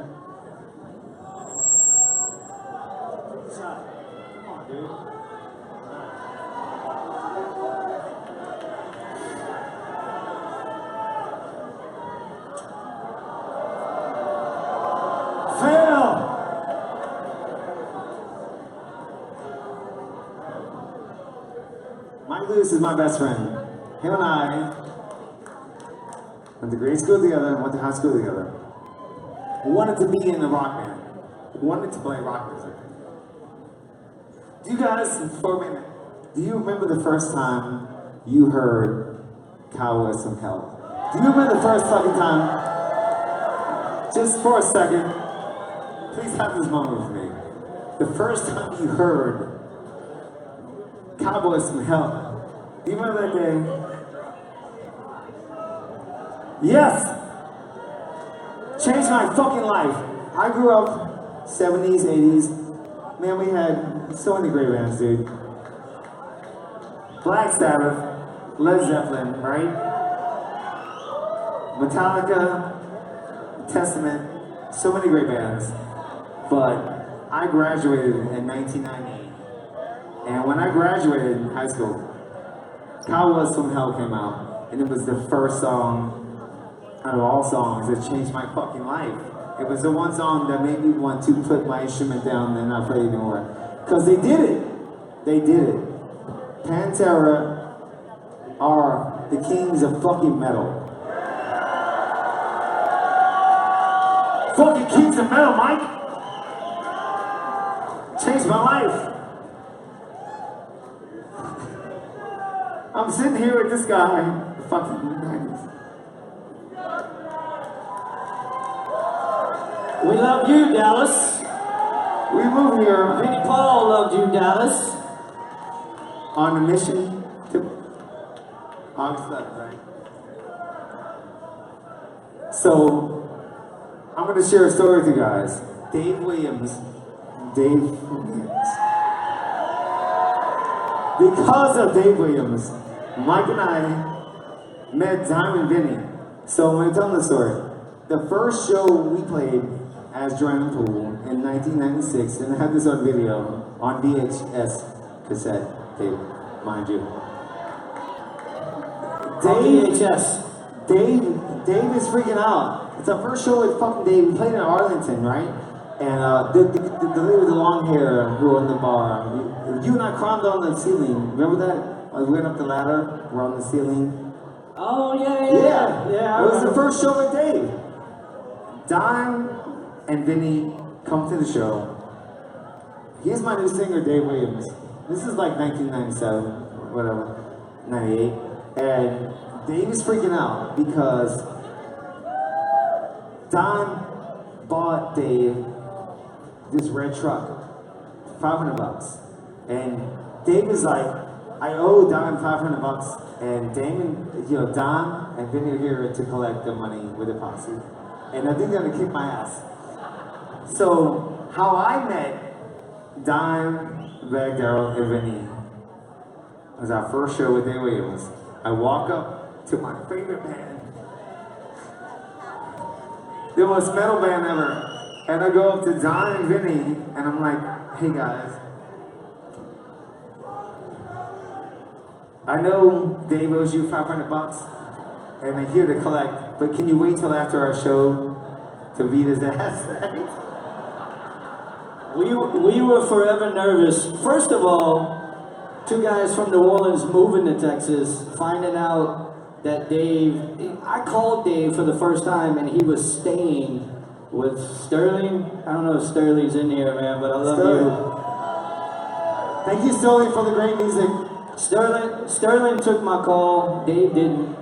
Mike Lewis is my best friend. Him and I went to grade school together and went to high school together. We wanted to be in a rock band. We wanted to play rock music. Do you guys, for a minute, do you remember the first time you heard Cowboys from Hell? Do you remember the first fucking time? Just for a second, please have this moment with me. The first time you heard Cowboys from Hell. Do you remember that day? Yes! Changed my fucking life. I grew up 70s, 80s. Man, we had so many great bands, dude. Black Sabbath, Led Zeppelin, right? Metallica, Testament, so many great bands. But I graduated in 1998. And when I graduated high school, Kyle Was From Hell came out. And it was the first song out of all songs that changed my fucking life. It was the one song that made me want to put my instrument down and not play anymore. Because they did it. They did it. Pantera are the kings of fucking metal. Fucking kings of metal, Mike! Changed my life. I'm sitting here with this guy, fucking 90s. We love you, Dallas. We moved here. Vinnie Paul loved you, Dallas. On a mission to August 11th, right? So, I'm going to share a story with you guys. Dave Williams. Because of Dave Williams, Mike and I met Diamond Vinnie. So I'm going to tell them the story. The first show we played as Joanne Pool in 1996, and I have this on video, on VHS cassette tape, mind you. Dave is freaking out. It's our first show with fucking Dave. We played in Arlington, right? And the lady with the long hair who were in the bar, you and I climbed on the ceiling. Remember that? We went up the ladder, we're on the ceiling. Oh, yeah. It was the first show with Dave. Dime and Vinnie come to the show. Here's my new singer, Dave Williams. This is like 1997, whatever, 98. And Dave is freaking out because Dime bought Dave this red truck, $500. And Dave is like, I owe Dime $500. And Damon, Don and Vinny are here to collect the money with a posse. And I think they're gonna kick my ass. So, how I met Dime, Daryl, and Vinny was our first show with Dave Williams. I walk up to my favorite band, the most metal band ever. And I go up to Don and Vinny, and I'm like, hey guys, I know Dave owes you $500, and I'm here to collect, but can you wait till after our show to beat his ass? We were forever nervous. First of all, two guys from New Orleans moving to Texas, finding out that I called Dave for the first time, and he was staying with Sterling. I don't know if Sterling's in here, man, but I love you. Thank you, Sterling, for the great music. Sterling took my call, Dave didn't.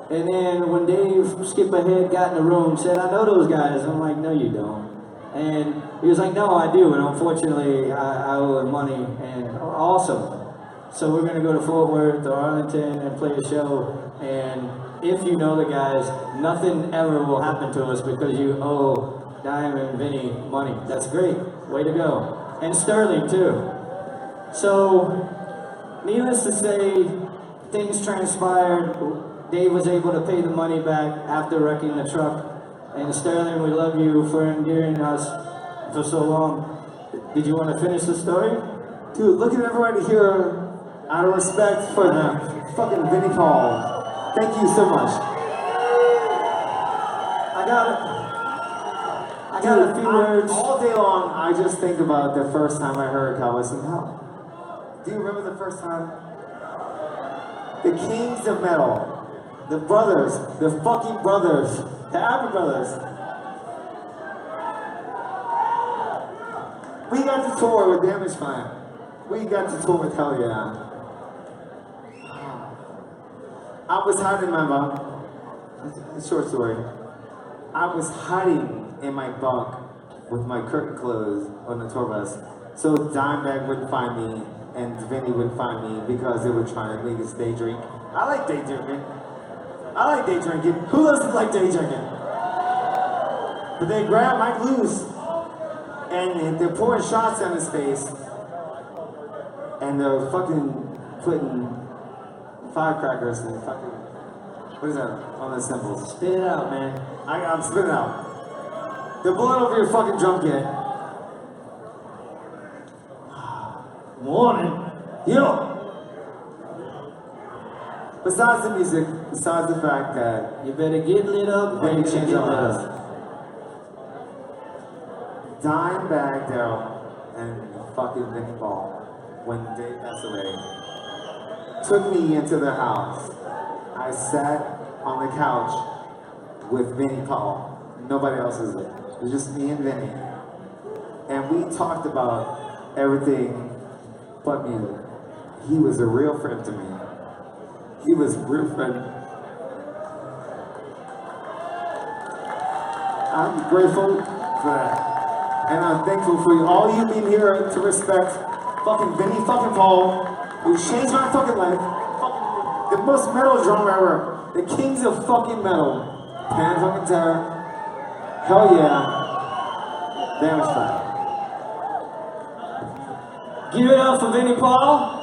And then when Dave, skip ahead, got in the room, said, I know those guys. I'm like, no, you don't. And he was like, no, I do, and unfortunately, I owe him money, and awesome. So we're gonna go to Fort Worth or Arlington and play a show, and if you know the guys, nothing ever will happen to us because you owe Diamond and Vinny money. That's great, way to go. And Sterling too. So, needless to say, things transpired. Dave was able to pay the money back after wrecking the truck. And Sterling, we love you for endearing us for so long. Did you want to finish the story? Dude, look at everybody here out of respect for the fucking Vinnie Paul. Thank you so much. I got a few words. All day long, I just think about the first time I heard Cowboys from Hell. Do you remember the first time? The Kings of Metal. The brothers. The fucking brothers. The Abbott brothers. We got to tour with Damage Plan. We got to tour with Hell Yeah. I was hiding in my bunk. Short story. I was hiding in my bunk with my curtain closed on the tour bus, so Dimebag wouldn't find me and Vinny wouldn't find me because they were trying to make us day drink. I like day drinking. Who doesn't like day drinking? But they grabbed Mike loose and they're pouring shots on his face, and they're fucking putting firecrackers and fucking, what is that on the cymbals? Spit it out, man. I'm spitting out. They're blowing over your fucking drum kit. Morning. Yo! Besides the music, besides the fact that you better get lit up, Vinny better changed get our lit lives. up. Dimebag Daryl and fucking Vinnie Paul, when they passed away, took me into their house. I sat on the couch with Vinnie Paul. Nobody else is there. It was just me and Vinny. And we talked about everything but music. He was a real friend to me. He was a real friend. I'm grateful for that. And I'm thankful for all you being here to respect fucking Vinnie fucking Paul, who changed my fucking life. Fucking the most metal drummer ever. The kings of fucking metal. Pan fucking Terror. Hell yeah. Damage Plan. Give it up for Vinnie Paul.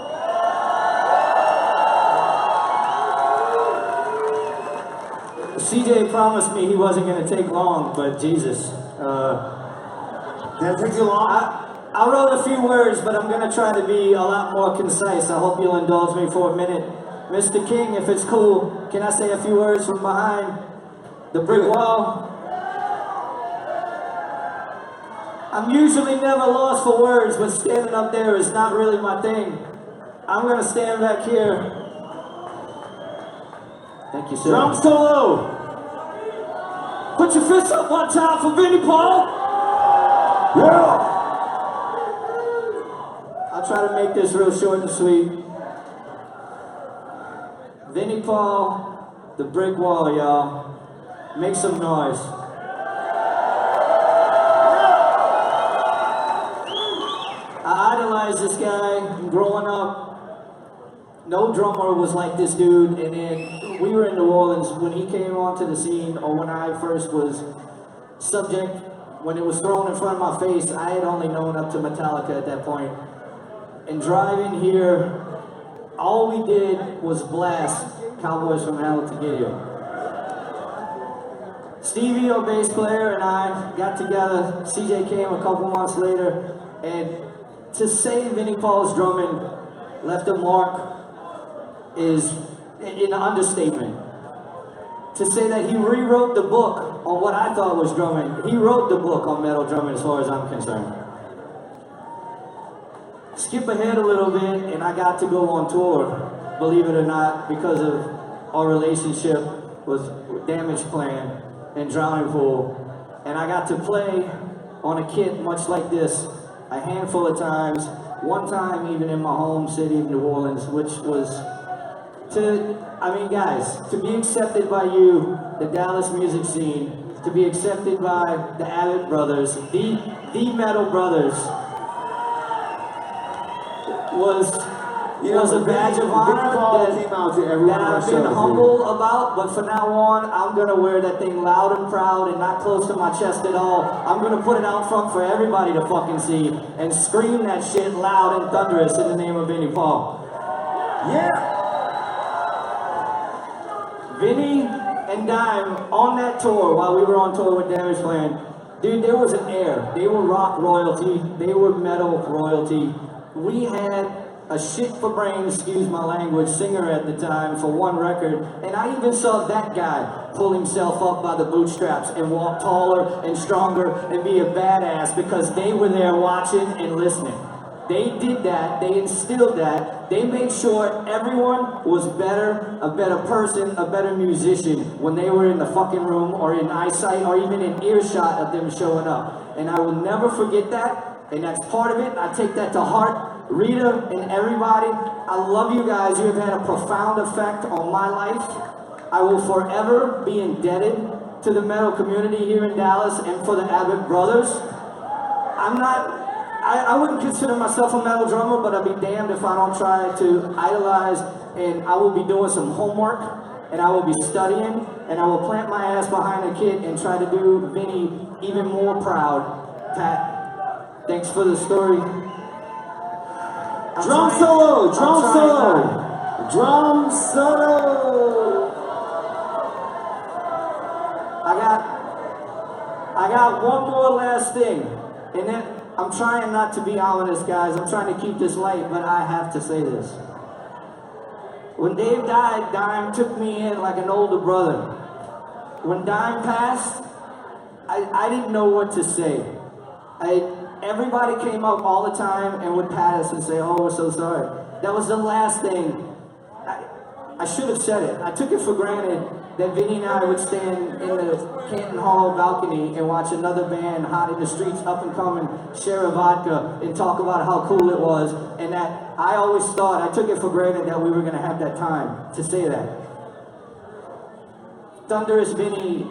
CJ promised me he wasn't going to take long, but Jesus. Did it take you long? I wrote a few words, but I'm going to try to be a lot more concise. I hope you'll indulge me for a minute. Mr. King, if it's cool, can I say a few words from behind the brick wall? I'm usually never lost for words, but standing up there is not really my thing. I'm going to stand back here. Thank you, sir. Drum solo! Put your fists up one time for Vinnie Paul. Yeah! I'll try to make this real short and sweet. Vinnie Paul, the brick wall, y'all. Make some noise. I idolized this guy growing up. No drummer was like this dude, and then we were in New Orleans when he came onto the scene, or when I first was subject, when it was thrown in front of my face. I had only known up to Metallica at that point. And driving here, all we did was blast Cowboys from Hell to get here. Stevie, our bass player, and I got together. CJ came a couple months later, and to say Vinnie Paul's drumming left a mark is an understatement. To say that he rewrote the book on what I thought was drumming, he wrote the book on metal drumming as far as I'm concerned. Skip ahead a little bit, and I got to go on tour, believe it or not, because of our relationship with Damage Plan and Drowning Pool. And I got to play on a kit much like this a handful of times, one time even in my home city of New Orleans, which was guys, to be accepted by you, the Dallas music scene, to be accepted by the Abbott brothers, the metal brothers, was a badge of honor that I've been humble about, but from now on, I'm going to wear that thing loud and proud and not close to my chest at all. I'm going to put it out front for everybody to fucking see and scream that shit loud and thunderous in the name of Vinnie Paul. Yeah! Vinny and Dime on that tour, while we were on tour with Damage Plan, dude, there was an air. They were rock royalty. They were metal royalty. We had a shit for brains, excuse my language, singer at the time for one record, and I even saw that guy pull himself up by the bootstraps and walk taller and stronger and be a badass because they were there watching and listening. They did that, they instilled that, they made sure everyone was better, a better person, a better musician when they were in the fucking room or in eyesight or even in earshot of them showing up. And I will never forget that, and that's part of it. I take that to heart. Rita and everybody, I love you guys. You have had a profound effect on my life. I will forever be indebted to the metal community here in Dallas and for the Abbott brothers. I wouldn't consider myself a metal drummer, but I'd be damned if I don't try to idolize, and I will be doing some homework, and I will be studying, and I will plant my ass behind a kit and try to do Vinny even more proud. Pat, thanks for the story. Drum solo, drum solo, drum solo. I got one more last thing, and then I'm trying not to be ominous, guys. I'm trying to keep this light, but I have to say this. When Dave died, Dime took me in like an older brother. When Dime passed, I didn't know what to say. Everybody came up all the time and would pat us and say, "Oh, we're so sorry." That was the last thing. I should have said it. I took it for granted that Vinny and I would stand in the Canton Hall balcony and watch another band hot in the streets, up and coming, share a vodka, and talk about how cool it was. And that I always thought, I took it for granted that we were going to have that time to say that. Thunderous Vinny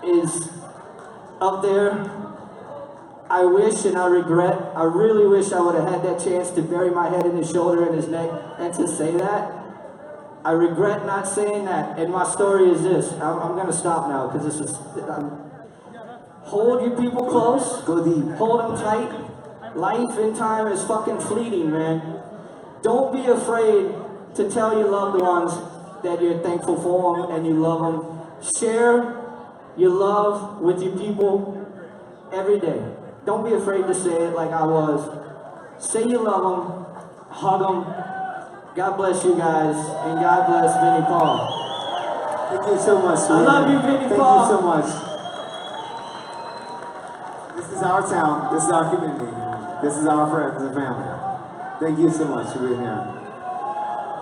is up there. I wish and I regret, I really wish I would have had that chance to bury my head in his shoulder and his neck and to say that. I regret not saying that, and my story is this. I'm going to stop now because this is... hold your people close. Go deep. Hold them tight. Life and time is fucking fleeting, man. Don't be afraid to tell your loved ones that you're thankful for them and you love them. Share your love with your people every day. Don't be afraid to say it like I was. Say you love them. Hug them. God bless you guys, and God bless Vinnie Paul. Thank you so much. I love you, Vinnie Paul. Thank you so much. This is our town. This is our community. This is our friends and family. Thank you so much for being here.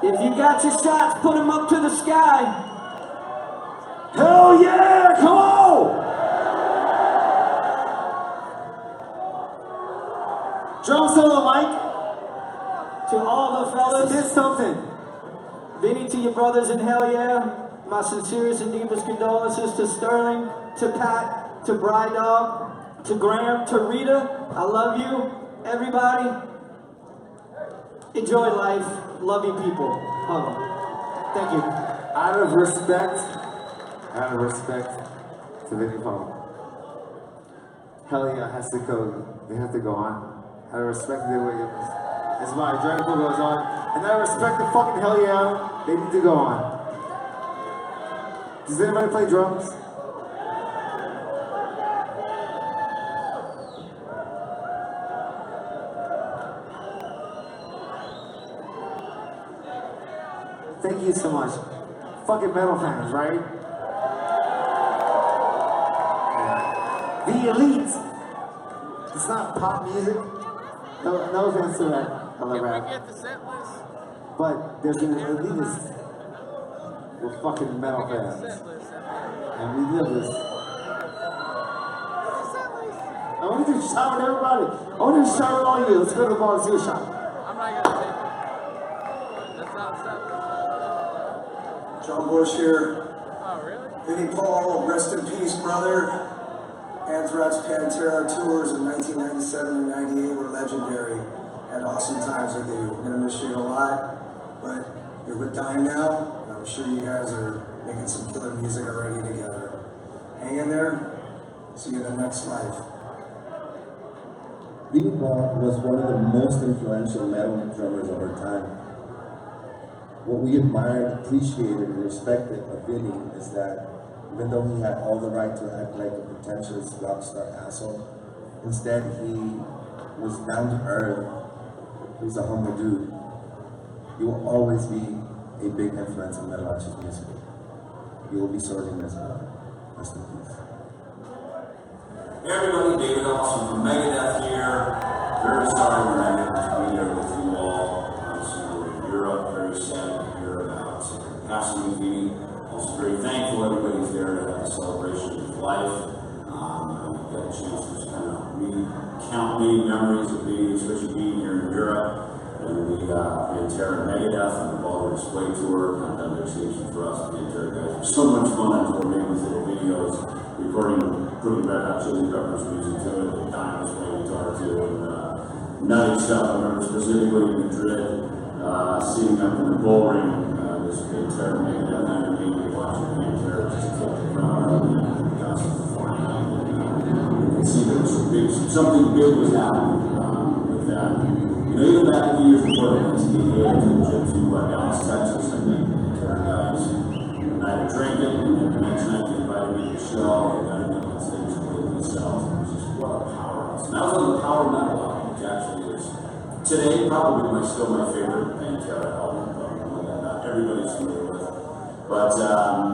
If you got your shots, put them up to the sky. Hell yeah! Come on! Drum solo, Mike. To all the fellas, did something. Vinny, to your brothers in Hell Yeah, my sincerest and deepest condolences to Sterling, to Pat, to Bride Dog, to Graham, to Rita. I love you, everybody. Enjoy life. Love you people. Hug them. Thank you. Out of respect to Vinnie Paul. Hell Yeah has to go. They have to go on. Out of respect to their way it was. As my adrenaline goes on, and I respect the fucking Hell Yeah, they need to go on. Does anybody play drums? Thank you so much. Fucking metal fans, right? The elite. It's not pop music. No offense to that. I love rap. But there's an elitist. We're fucking metal fans. And we live this. I want to do a shot with everybody. I want to do a shot with all of you. Let's go to the bar and do a shot. I'm not going to take it. That's not John Bush here. Oh, really? Vinnie Paul, rest in peace, brother. Anthrax Pantera tours in 1997 and 98 were legendary. Had awesome times with you. I'm gonna miss you a lot, but you're with Dime now, and I'm sure you guys are making some killer music already together. Hang in there. See you in the next life. Vinnie Paul was one of the most influential metal drummers of our time. What we admired, appreciated, and respected of Vinnie is that even though he had all the right to act like a pretentious rock star asshole, instead he was down to earth. He was a humble dude. He will always be a big influence in metal artist music. He will be sorting this out. Rest in peace. Hey everybody, David Austin from Megadeth here. Very sorry we're not able to be there with you all. Obviously we're in Europe, very sad to hear about the passing of Vinnie. Also very thankful everybody's there to have a celebration of his life. I've got a chance to just kind of recount many memories of being, especially being here in Europe. And we Pantera and Megadeth on the Baller Display Tour. Kind of another station for us. Pantera guys were so much fun for making these little videos, recording them, putting Red Hot Chili Peppers music to it, and Dime was playing guitar to it, and nutty stuff. I remember specifically in Madrid, sitting up in the bull ring, this Pantera Megadeth entertainment, watching Pantera just kick the crowd out and constantly performing. You can see there was something big was happening with that. You know, even back a few years before the NCAA, I took a trip to Dallas, Texas, and met Pantera guys. The night of drinking, and then the next night they invited me to the show, they invited me on stage to play themselves. It was just, what a powerhouse. And that was on the Power Metal album, which actually is, today, probably still my favorite Pantera album, one that not everybody's familiar with. But,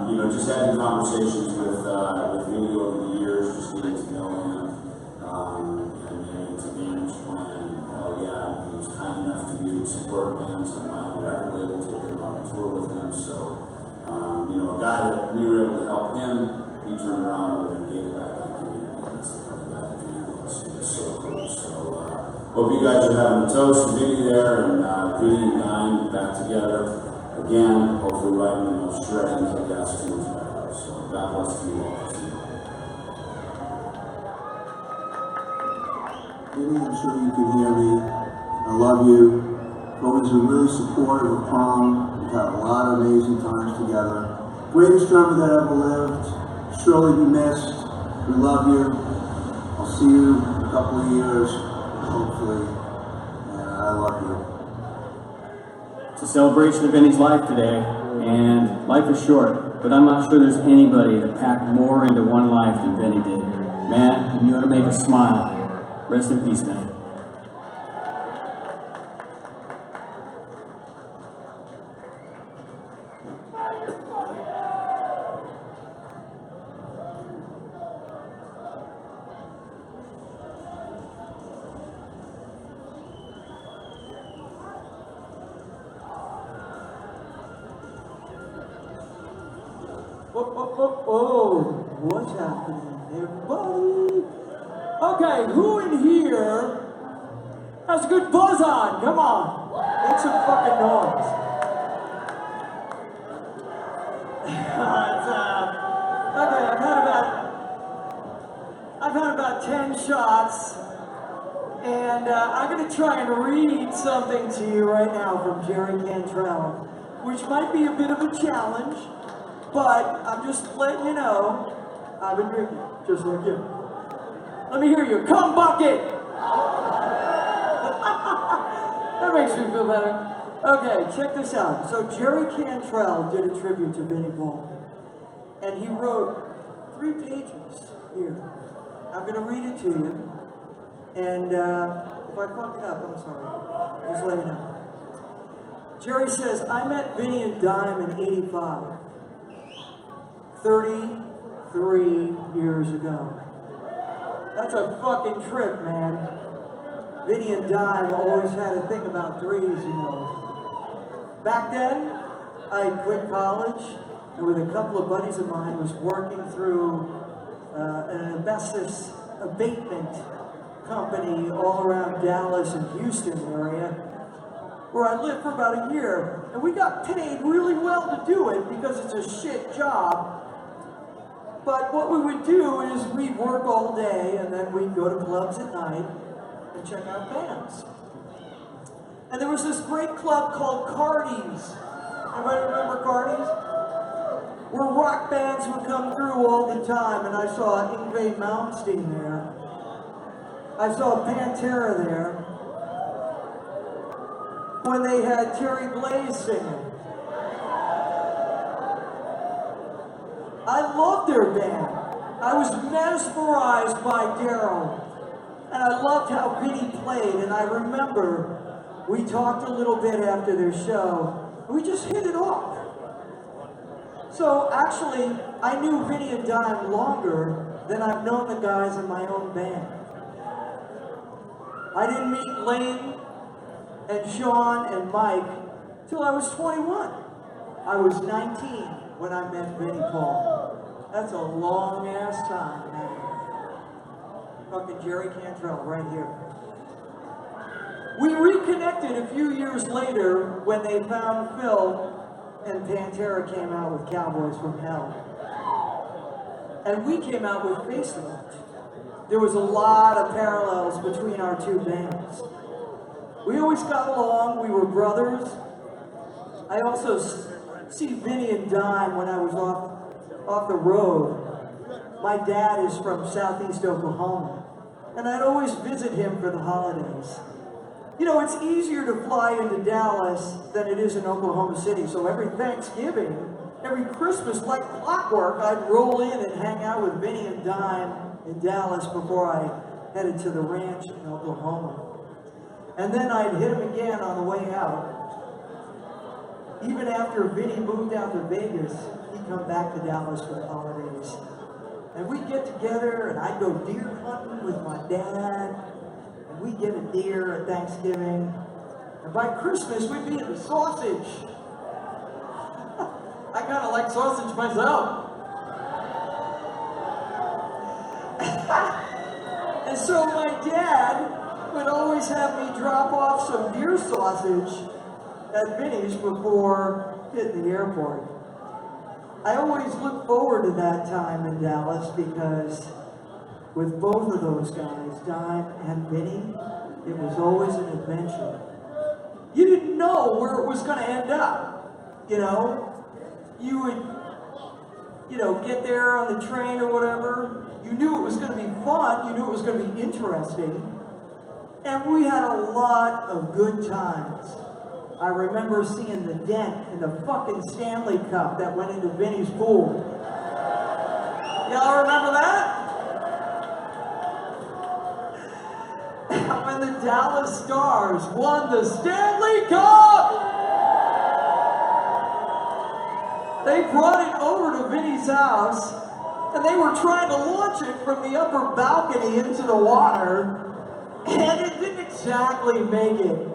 you know, just having conversations with Vinnie over the years, just getting to know him, and then into Damage Plan, he was kind enough to support bands on my own record label, take them on a tour with him. So, you know, a guy that we were able to help him, he turned around and gave it back to the community. That's the kind of guy that Vinnie was. He was so cool. So, hope you guys are having a toast to Vinnie there, and Vinnie and Dime back together again, hopefully writing the most shredding kick-ass tunes ever. So, God bless you all. Vinnie, I'm sure you can hear me. I love you. You've always been really supportive of prom. We've had a lot of amazing times together. Greatest drummer that ever lived. Surely be missed. We love you. I'll see you in a couple of years, hopefully. And I love you. It's a celebration of Vinnie's life today, and life is short, but I'm not sure there's anybody that packed more into one life than Vinnie did. Man, you ought to make us smile. Rest in peace, man. Oh, what's happening, everybody? Okay, who in here has a good buzz on? Come on, make some fucking noise. Okay, I've had about 10 shots, and I'm gonna try and read something to you right now from Jerry Cantrell, which might be a bit of a challenge. But I'm just letting you know, I've been drinking, just like you. Let me hear you. Come bucket! That makes me feel better. Okay, check this out. So Jerry Cantrell did a tribute to Vinnie Paul. And he wrote 3 pages here. I'm going to read it to you. And if I fuck it up, I'm sorry. Just let you know. Jerry says, I met Vinnie and Dime in '85. 33 years ago. That's a fucking trip, man. Vinnie and Dime always had a thing about threes, you know. Back then, I quit college, and with a couple of buddies of mine, was working through an asbestos abatement company all around Dallas and Houston area, where I lived for about a year. And we got paid really well to do it because it's a shit job. But what we would do is we'd work all day and then we'd go to clubs at night and check out bands. And there was this great club called Cardi's. Everybody remember Cardi's? Where rock bands would come through all the time, and I saw Yngwie Malmsteen there. I saw Pantera there. When they had Terry Blaze singing. I loved their band. I was mesmerized by Daryl. And I loved how Vinnie played. And I remember we talked a little bit after their show. And we just hit it off. So actually, I knew Vinnie and Dime longer than I've known the guys in my own band. I didn't meet Lane and Sean and Mike till I was 21. I was 19 when I met Vinnie Paul. That's a long ass time, man. Fucking Jerry Cantrell right here. We reconnected a few years later when they found Phil and Pantera came out with Cowboys from Hell. And we came out with Facelift. There was a lot of parallels between our two bands. We always got along, we were brothers. I also see Vinnie and Dime when I was off the road. My dad is from southeast Oklahoma, and I'd always visit him for the holidays. You know, it's easier to fly into Dallas than it is in Oklahoma City. So every Thanksgiving, every Christmas, like clockwork, I'd roll in and hang out with Vinnie and Dime in Dallas before I headed to the ranch in Oklahoma. And then I'd hit him again on the way out. Even after Vinnie moved out to Vegas, he'd come back to Dallas for the holidays. And we'd get together, and I'd go deer hunting with my dad. And we'd get a deer at Thanksgiving. And by Christmas, we'd be into sausage. I kind of like sausage myself. And so my dad would always have me drop off some deer sausage at Vinnie's before hitting the airport. I always look forward to that time in Dallas because with both of those guys, Dime and Vinnie, it was always an adventure. You didn't know where it was going to end up, you know? You would, get there on the train or whatever. You knew it was going to be fun. You knew it was going to be interesting. And we had a lot of good times. I remember seeing the dent in the fucking Stanley Cup that went into Vinnie's pool. Y'all remember that? When the Dallas Stars won the Stanley Cup! They brought it over to Vinnie's house, and they were trying to launch it from the upper balcony into the water, and it didn't exactly make it.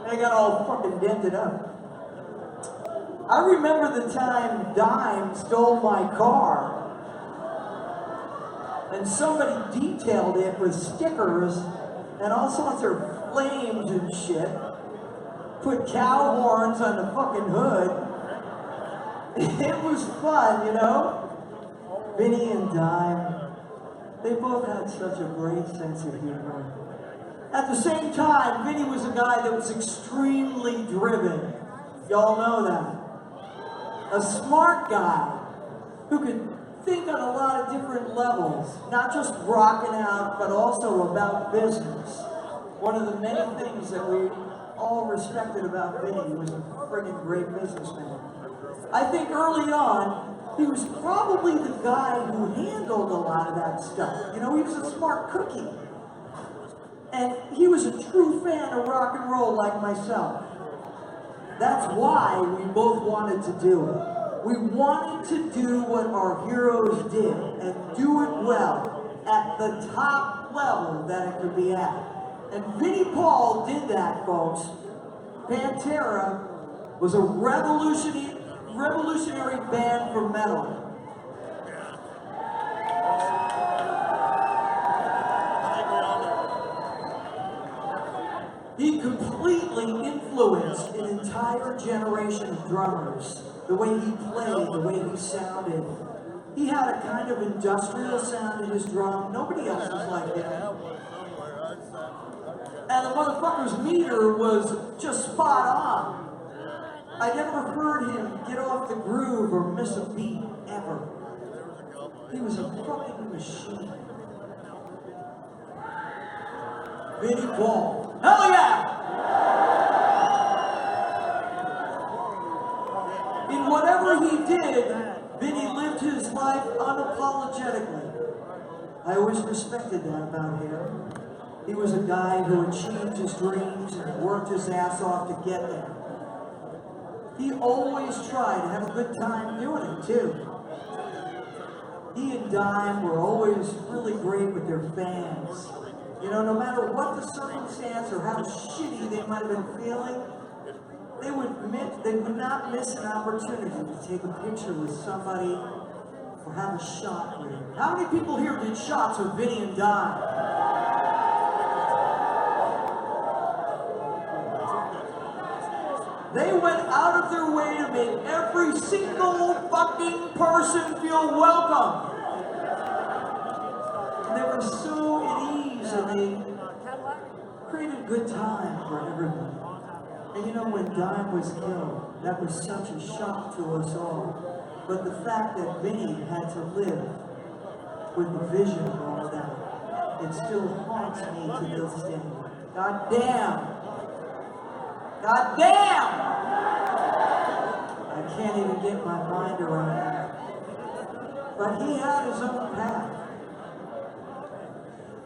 And it got all fucking dented up. I remember the time Dime stole my car, and somebody detailed it with stickers and all sorts of flames and shit. Put cow horns on the fucking hood. It was fun, you know? Vinnie and Dime, they both had such a great sense of humor. At the same time, Vinnie was a guy that was extremely driven. Y'all know that. A smart guy who could think on a lot of different levels, not just rocking out, but also about business. One of the many things that we all respected about Vinnie was a friggin' great businessman. I think early on, he was probably the guy who handled a lot of that stuff. You know, he was a smart cookie. And he was a true fan of rock and roll like myself. That's why we both wanted to do it. We wanted to do what our heroes did and do it well at the top level that it could be at. And Vinnie Paul did that, folks. Pantera was a revolutionary band for metal. He completely influenced an entire generation of drummers. The way he played, the way he sounded. He had a kind of industrial sound in his drum. Nobody else was like him. And the motherfucker's meter was just spot on. I never heard him get off the groove or miss a beat, ever. He was a fucking machine. Vinnie Paul. Hell yeah! In whatever he did, Vinnie lived his life unapologetically. I always respected that about him. He was a guy who achieved his dreams and worked his ass off to get there. He always tried to have a good time doing it, too. He and Dime were always really great with their fans. You know, no matter what the circumstance or how shitty they might have been feeling, they would not miss an opportunity to take a picture with somebody or have a shot with him. How many people here did shots with Vinnie and Dime? They went out of their way to make every single fucking person feel welcome. And they were so at ease and they created a good time for everybody. And you know, when Dime was killed, that was such a shock to us all. But the fact that Vinnie had to live with the vision of all of that, it still haunts me to this day. God damn! God damn! I can't even get my mind around it. But he had his own path.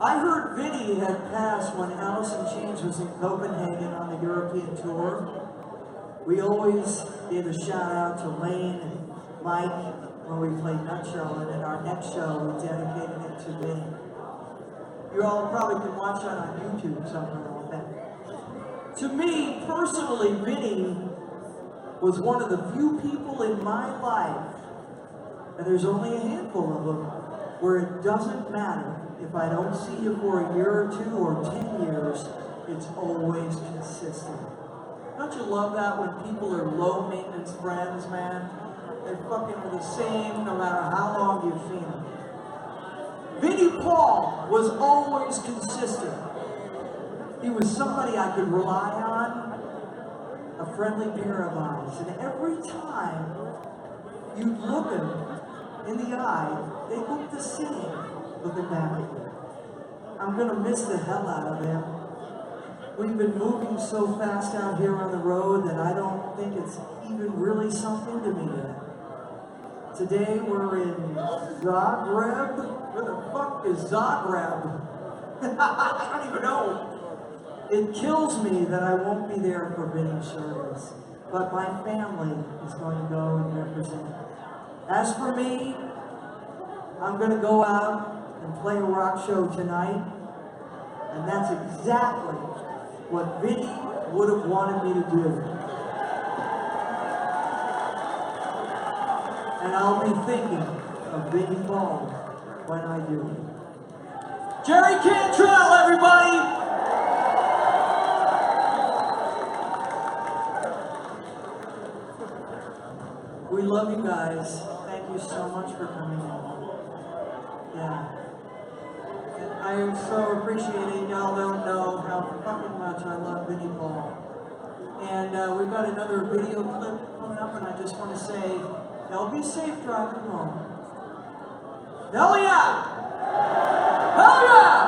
I heard Vinnie had passed when Alice in Chains was in Copenhagen on the European tour. We always gave a shout out to Lane and Mike when we played Nutshell, and in our next show we dedicated it to Vinnie. You all probably can watch that on YouTube somewhere like that. To me, personally, Vinnie was one of the few people in my life, and there's only a handful of them, where it doesn't matter if I don't see you for a year or 2 or 10 years, it's always consistent. Don't you love that when people are low maintenance friends, man? They're fucking the same no matter how long you've seen them. Vinnie Paul was always consistent. He was somebody I could rely on, a friendly pair of eyes. And every time you'd look him in the eye, they looked the same looking back at you. I'm gonna miss the hell out of him. We've been moving so fast out here on the road that I don't think it's even really sunk into me yet. Today we're in Zagreb. Where the fuck is Zagreb? I don't even know. It kills me that I won't be there for Vinnie's service, but my family is going to go and represent. As for me, I'm going to go out and play a rock show tonight, and that's exactly what Vinnie would have wanted me to do. And I'll be thinking of Vinnie Paul when I do it. Jerry Cantrell, everybody! We love you guys. Thank you so much for coming in. Yeah. And I so appreciate it. Y'all don't know how fucking much I love Vinnie Paul. And we've got another video clip coming up, and I just want to say, y'all be safe driving home. Hell yeah! Hell yeah!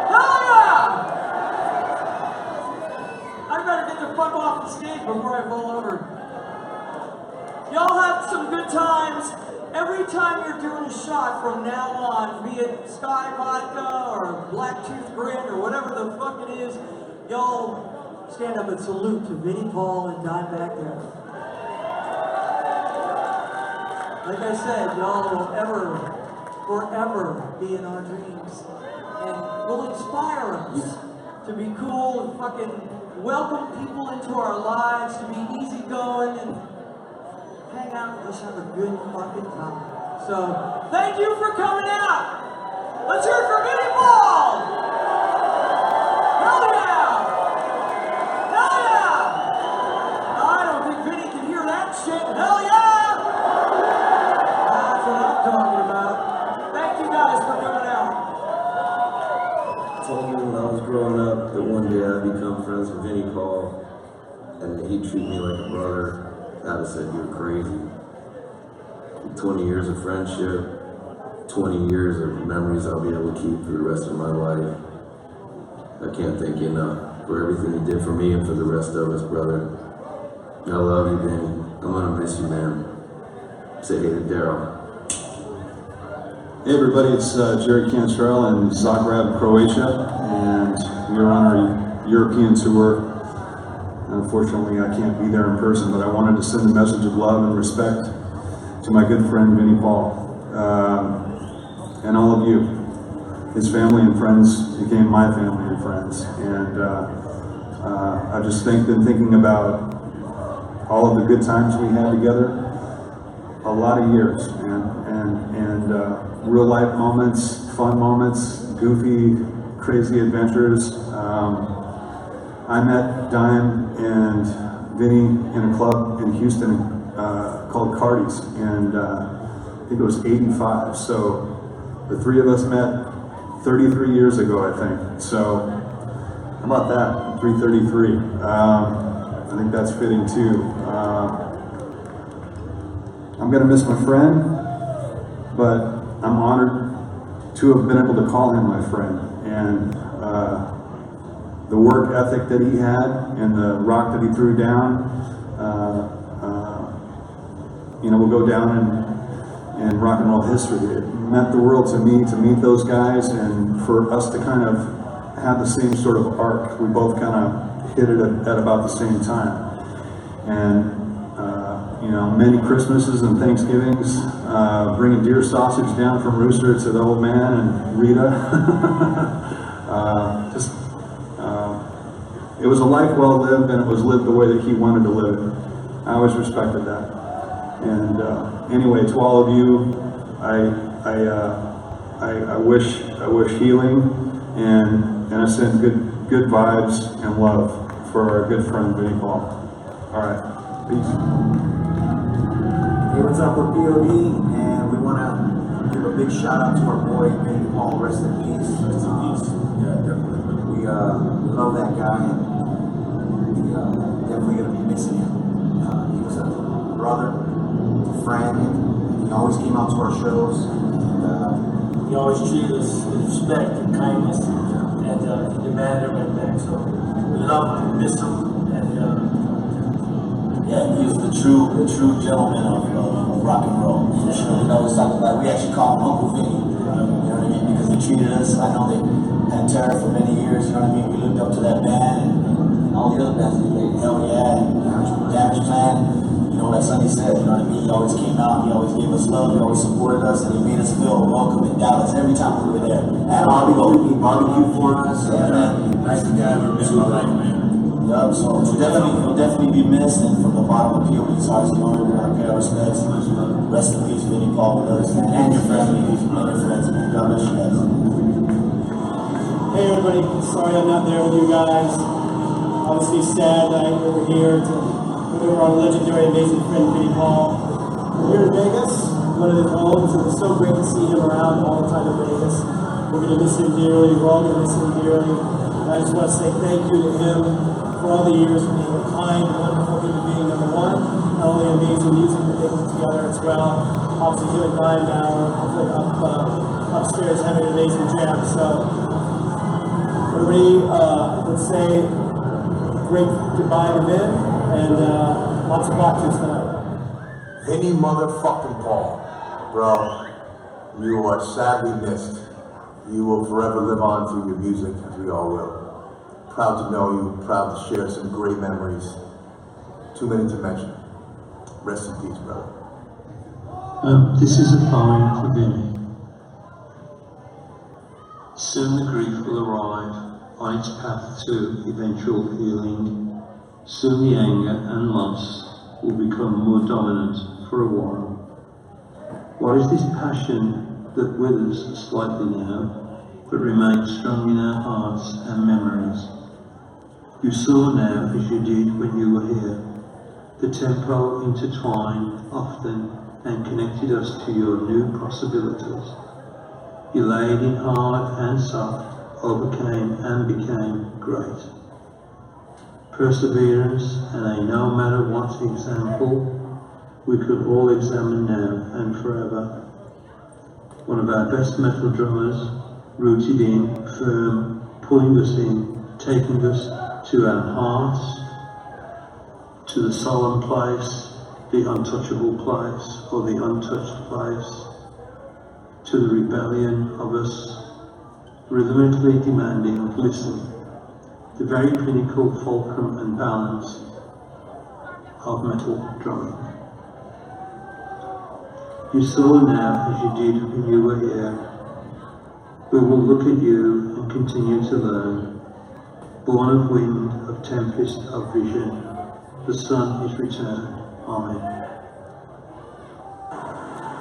Hell yeah! I better get the fuck off the stage before I fall over. Y'all have some good times. Every time you're doing a shot from now on, be it Sky Vodka or Black Tooth Grin or whatever the fuck it is, y'all stand up and salute to Vinnie Paul and Dimebag Darrell. Like I said, y'all will forever be in our dreams and will inspire us to be cool and fucking welcome people into our lives, to be easygoing and hang out and just have a good fucking time. So, thank you for coming out. Let's hear it for Vinnie Paul. Hell yeah! Hell yeah! I don't think Vinnie can hear that shit. Hell yeah! That's what I'm talking about. Thank you guys for coming out. I told me when I was growing up that one day I'd become friends with Vinnie Paul and that he'd treat me like a brother. I'd have said, you're crazy. 20 years of friendship, 20 years of memories I'll be able to keep for the rest of my life. I can't thank you enough for everything you did for me and for the rest of us, brother. I love you, Vinny. I'm gonna miss you, man. Say hey to Daryl. Hey everybody, it's Jerry Cantrell in Zagreb, Croatia, and we're on our European tour. Unfortunately, I can't be there in person, but I wanted to send a message of love and respect to my good friend Vinnie Paul, and all of you. His family and friends became my family and friends, and I've just been thinking about all of the good times we had together, a lot of years, and real life moments, fun moments, goofy, crazy adventures. I met Dime and Vinnie in a club in Houston called Cardi's, and I think it was '85. So the three of us met 33 years ago, I think. So how about that? 333. I think that's fitting too. I'm gonna miss my friend, but I'm honored to have been able to call him my friend. And the work ethic that he had and the rock that he threw down, will go down in rock and roll history. It meant the world to me to meet those guys and for us to kind of have the same sort of arc. We both kind of hit it at about the same time. And many Christmases and Thanksgivings, bringing deer sausage down from Rooster to the old man and Rita. It was a life well lived, and it was lived the way that he wanted to live it. I always respected that. And anyway, to all of you, I wish healing, and I send good vibes and love for our good friend Vinnie Paul. All right, peace. Hey, what's up, we're POD, and we want to give a big shout out to our boy Vinnie Paul. Rest in peace. Rest in peace. Yeah, definitely. We love that guy, and we definitely gonna be missing him. He was a brother, a friend, and he always came out to our shows. He always treated us with respect and kindness, and he demanded everything back. So we love him, we miss him, and yeah, he was the true gentleman of rock and roll. For sure. It's like we actually call him Uncle Vinny. You know what I mean? Because he treated us. I know they had Terror for many years. You know what I mean? We looked up to that band and all the other bands they played. Hell yeah, and Damage Plan. Like Sonny said, you know what I mean? He always came out, he always gave us love, he always supported us, and he made us feel welcome in Dallas every time we were there. And barbecue for us. Yeah, man. Nicest guy I've ever met in my life, man. Yup, so he'll definitely be missed, and from the bottom of POD's heart's owner, we want to pay our respects. Rest in peace, Vinnie Paul, with us, and your family, and your friends, man. God bless you guys. Hey everybody, sorry I'm not there with you guys. Obviously sad that we're here to remember our legendary, amazing friend Vinnie Paul. We're here in Vegas, one of his homes, and it's so great to see him around all the time in Vegas. We're going to miss him dearly, we're all going to miss him dearly. And I just want to say thank you to him for all the years of being a kind, wonderful human being, number one, not only amazing music that they put together as well. Obviously him and Ryan now are upstairs having an amazing jam. So everybody, let's say great goodbye to Vin, and lots of boxes tonight. Vinnie motherfucking Paul, bro, you are sadly missed. You will forever live on through your music, as we all will. Proud to know you, proud to share some great memories. Too many to mention. Rest in peace, brother. This is a poem for Vinnie. Soon the grief will arrive on its path to eventual healing. Soon the anger and loss will become more dominant for a while. What is this passion that withers slightly now, but remains strong in our hearts and memories? You saw now, as you did when you were here, the tempo intertwined often and connected us to your new possibilities. You laid in hard and soft, overcame and became great. Perseverance and a no matter what example we could all examine now and forever. One of our best metal drummers, rooted in, firm, pulling us in, taking us to our hearts, to the solemn place, the untouchable place, or the untouched place, to the rebellion of us, rhythmically demanding, listen, the very clinical fulcrum and balance of metal drumming. You saw now, as you did when you were here, we will look at you and continue to learn. Born of wind, of tempest, of vision, the sun is returned. Amen.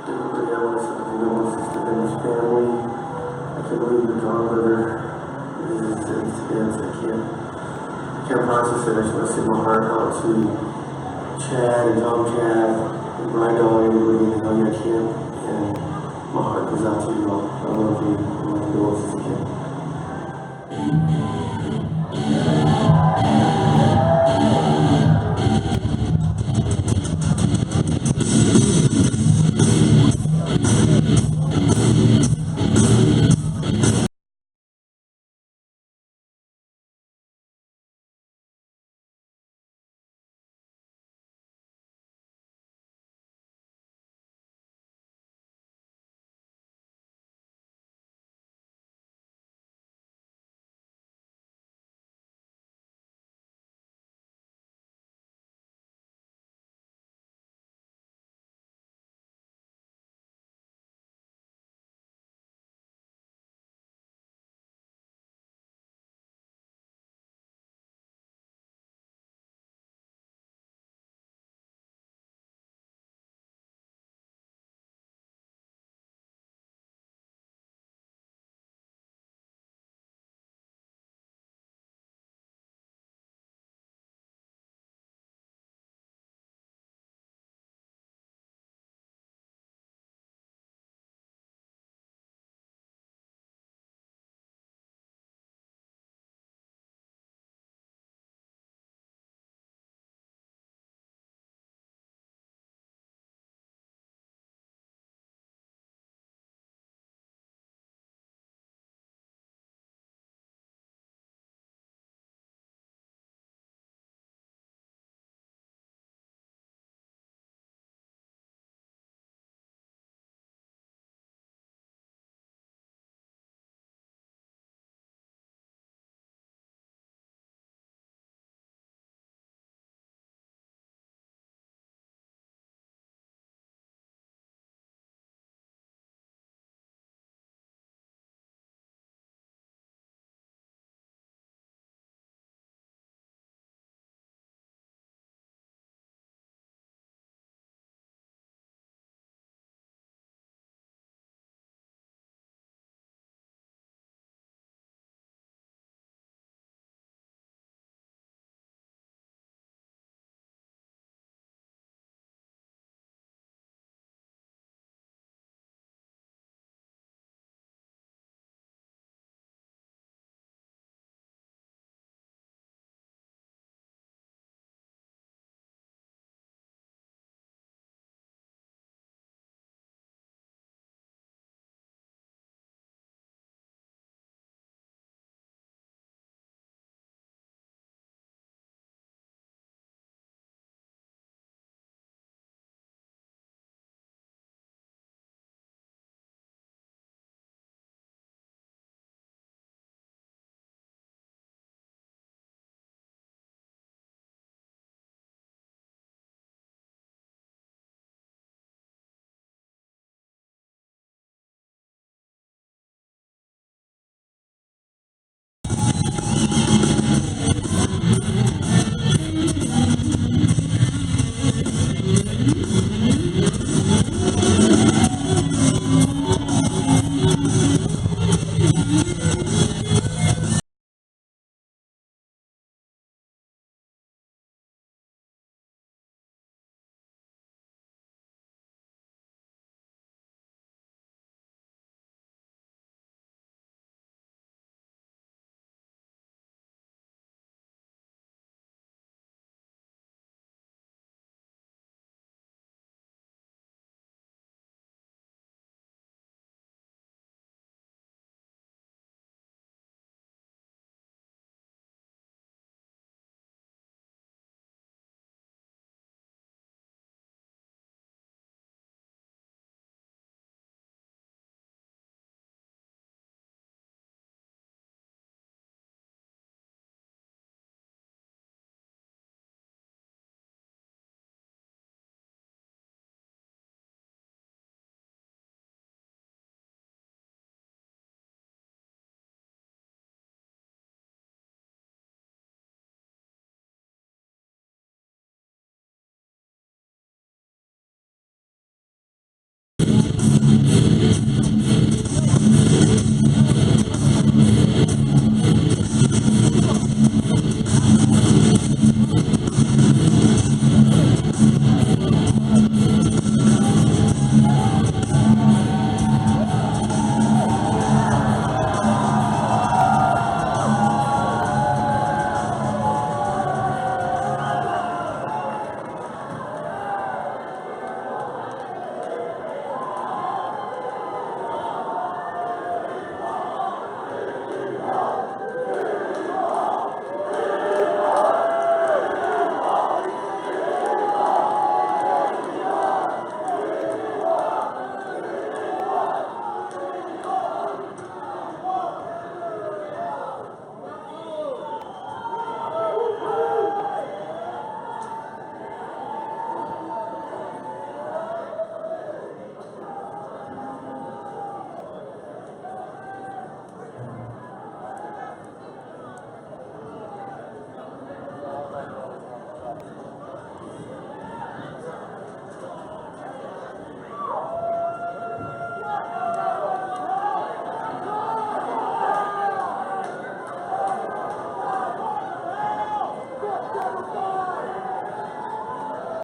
Everybody, I want to say condolences to Vinnie's family. I can't believe the drama is I can't process it. I just want to send my heart out to Chad and Tomcat and Brian and everybody in the Hellyeah camp. And my heart goes out to you all. I love you. And my condolences again.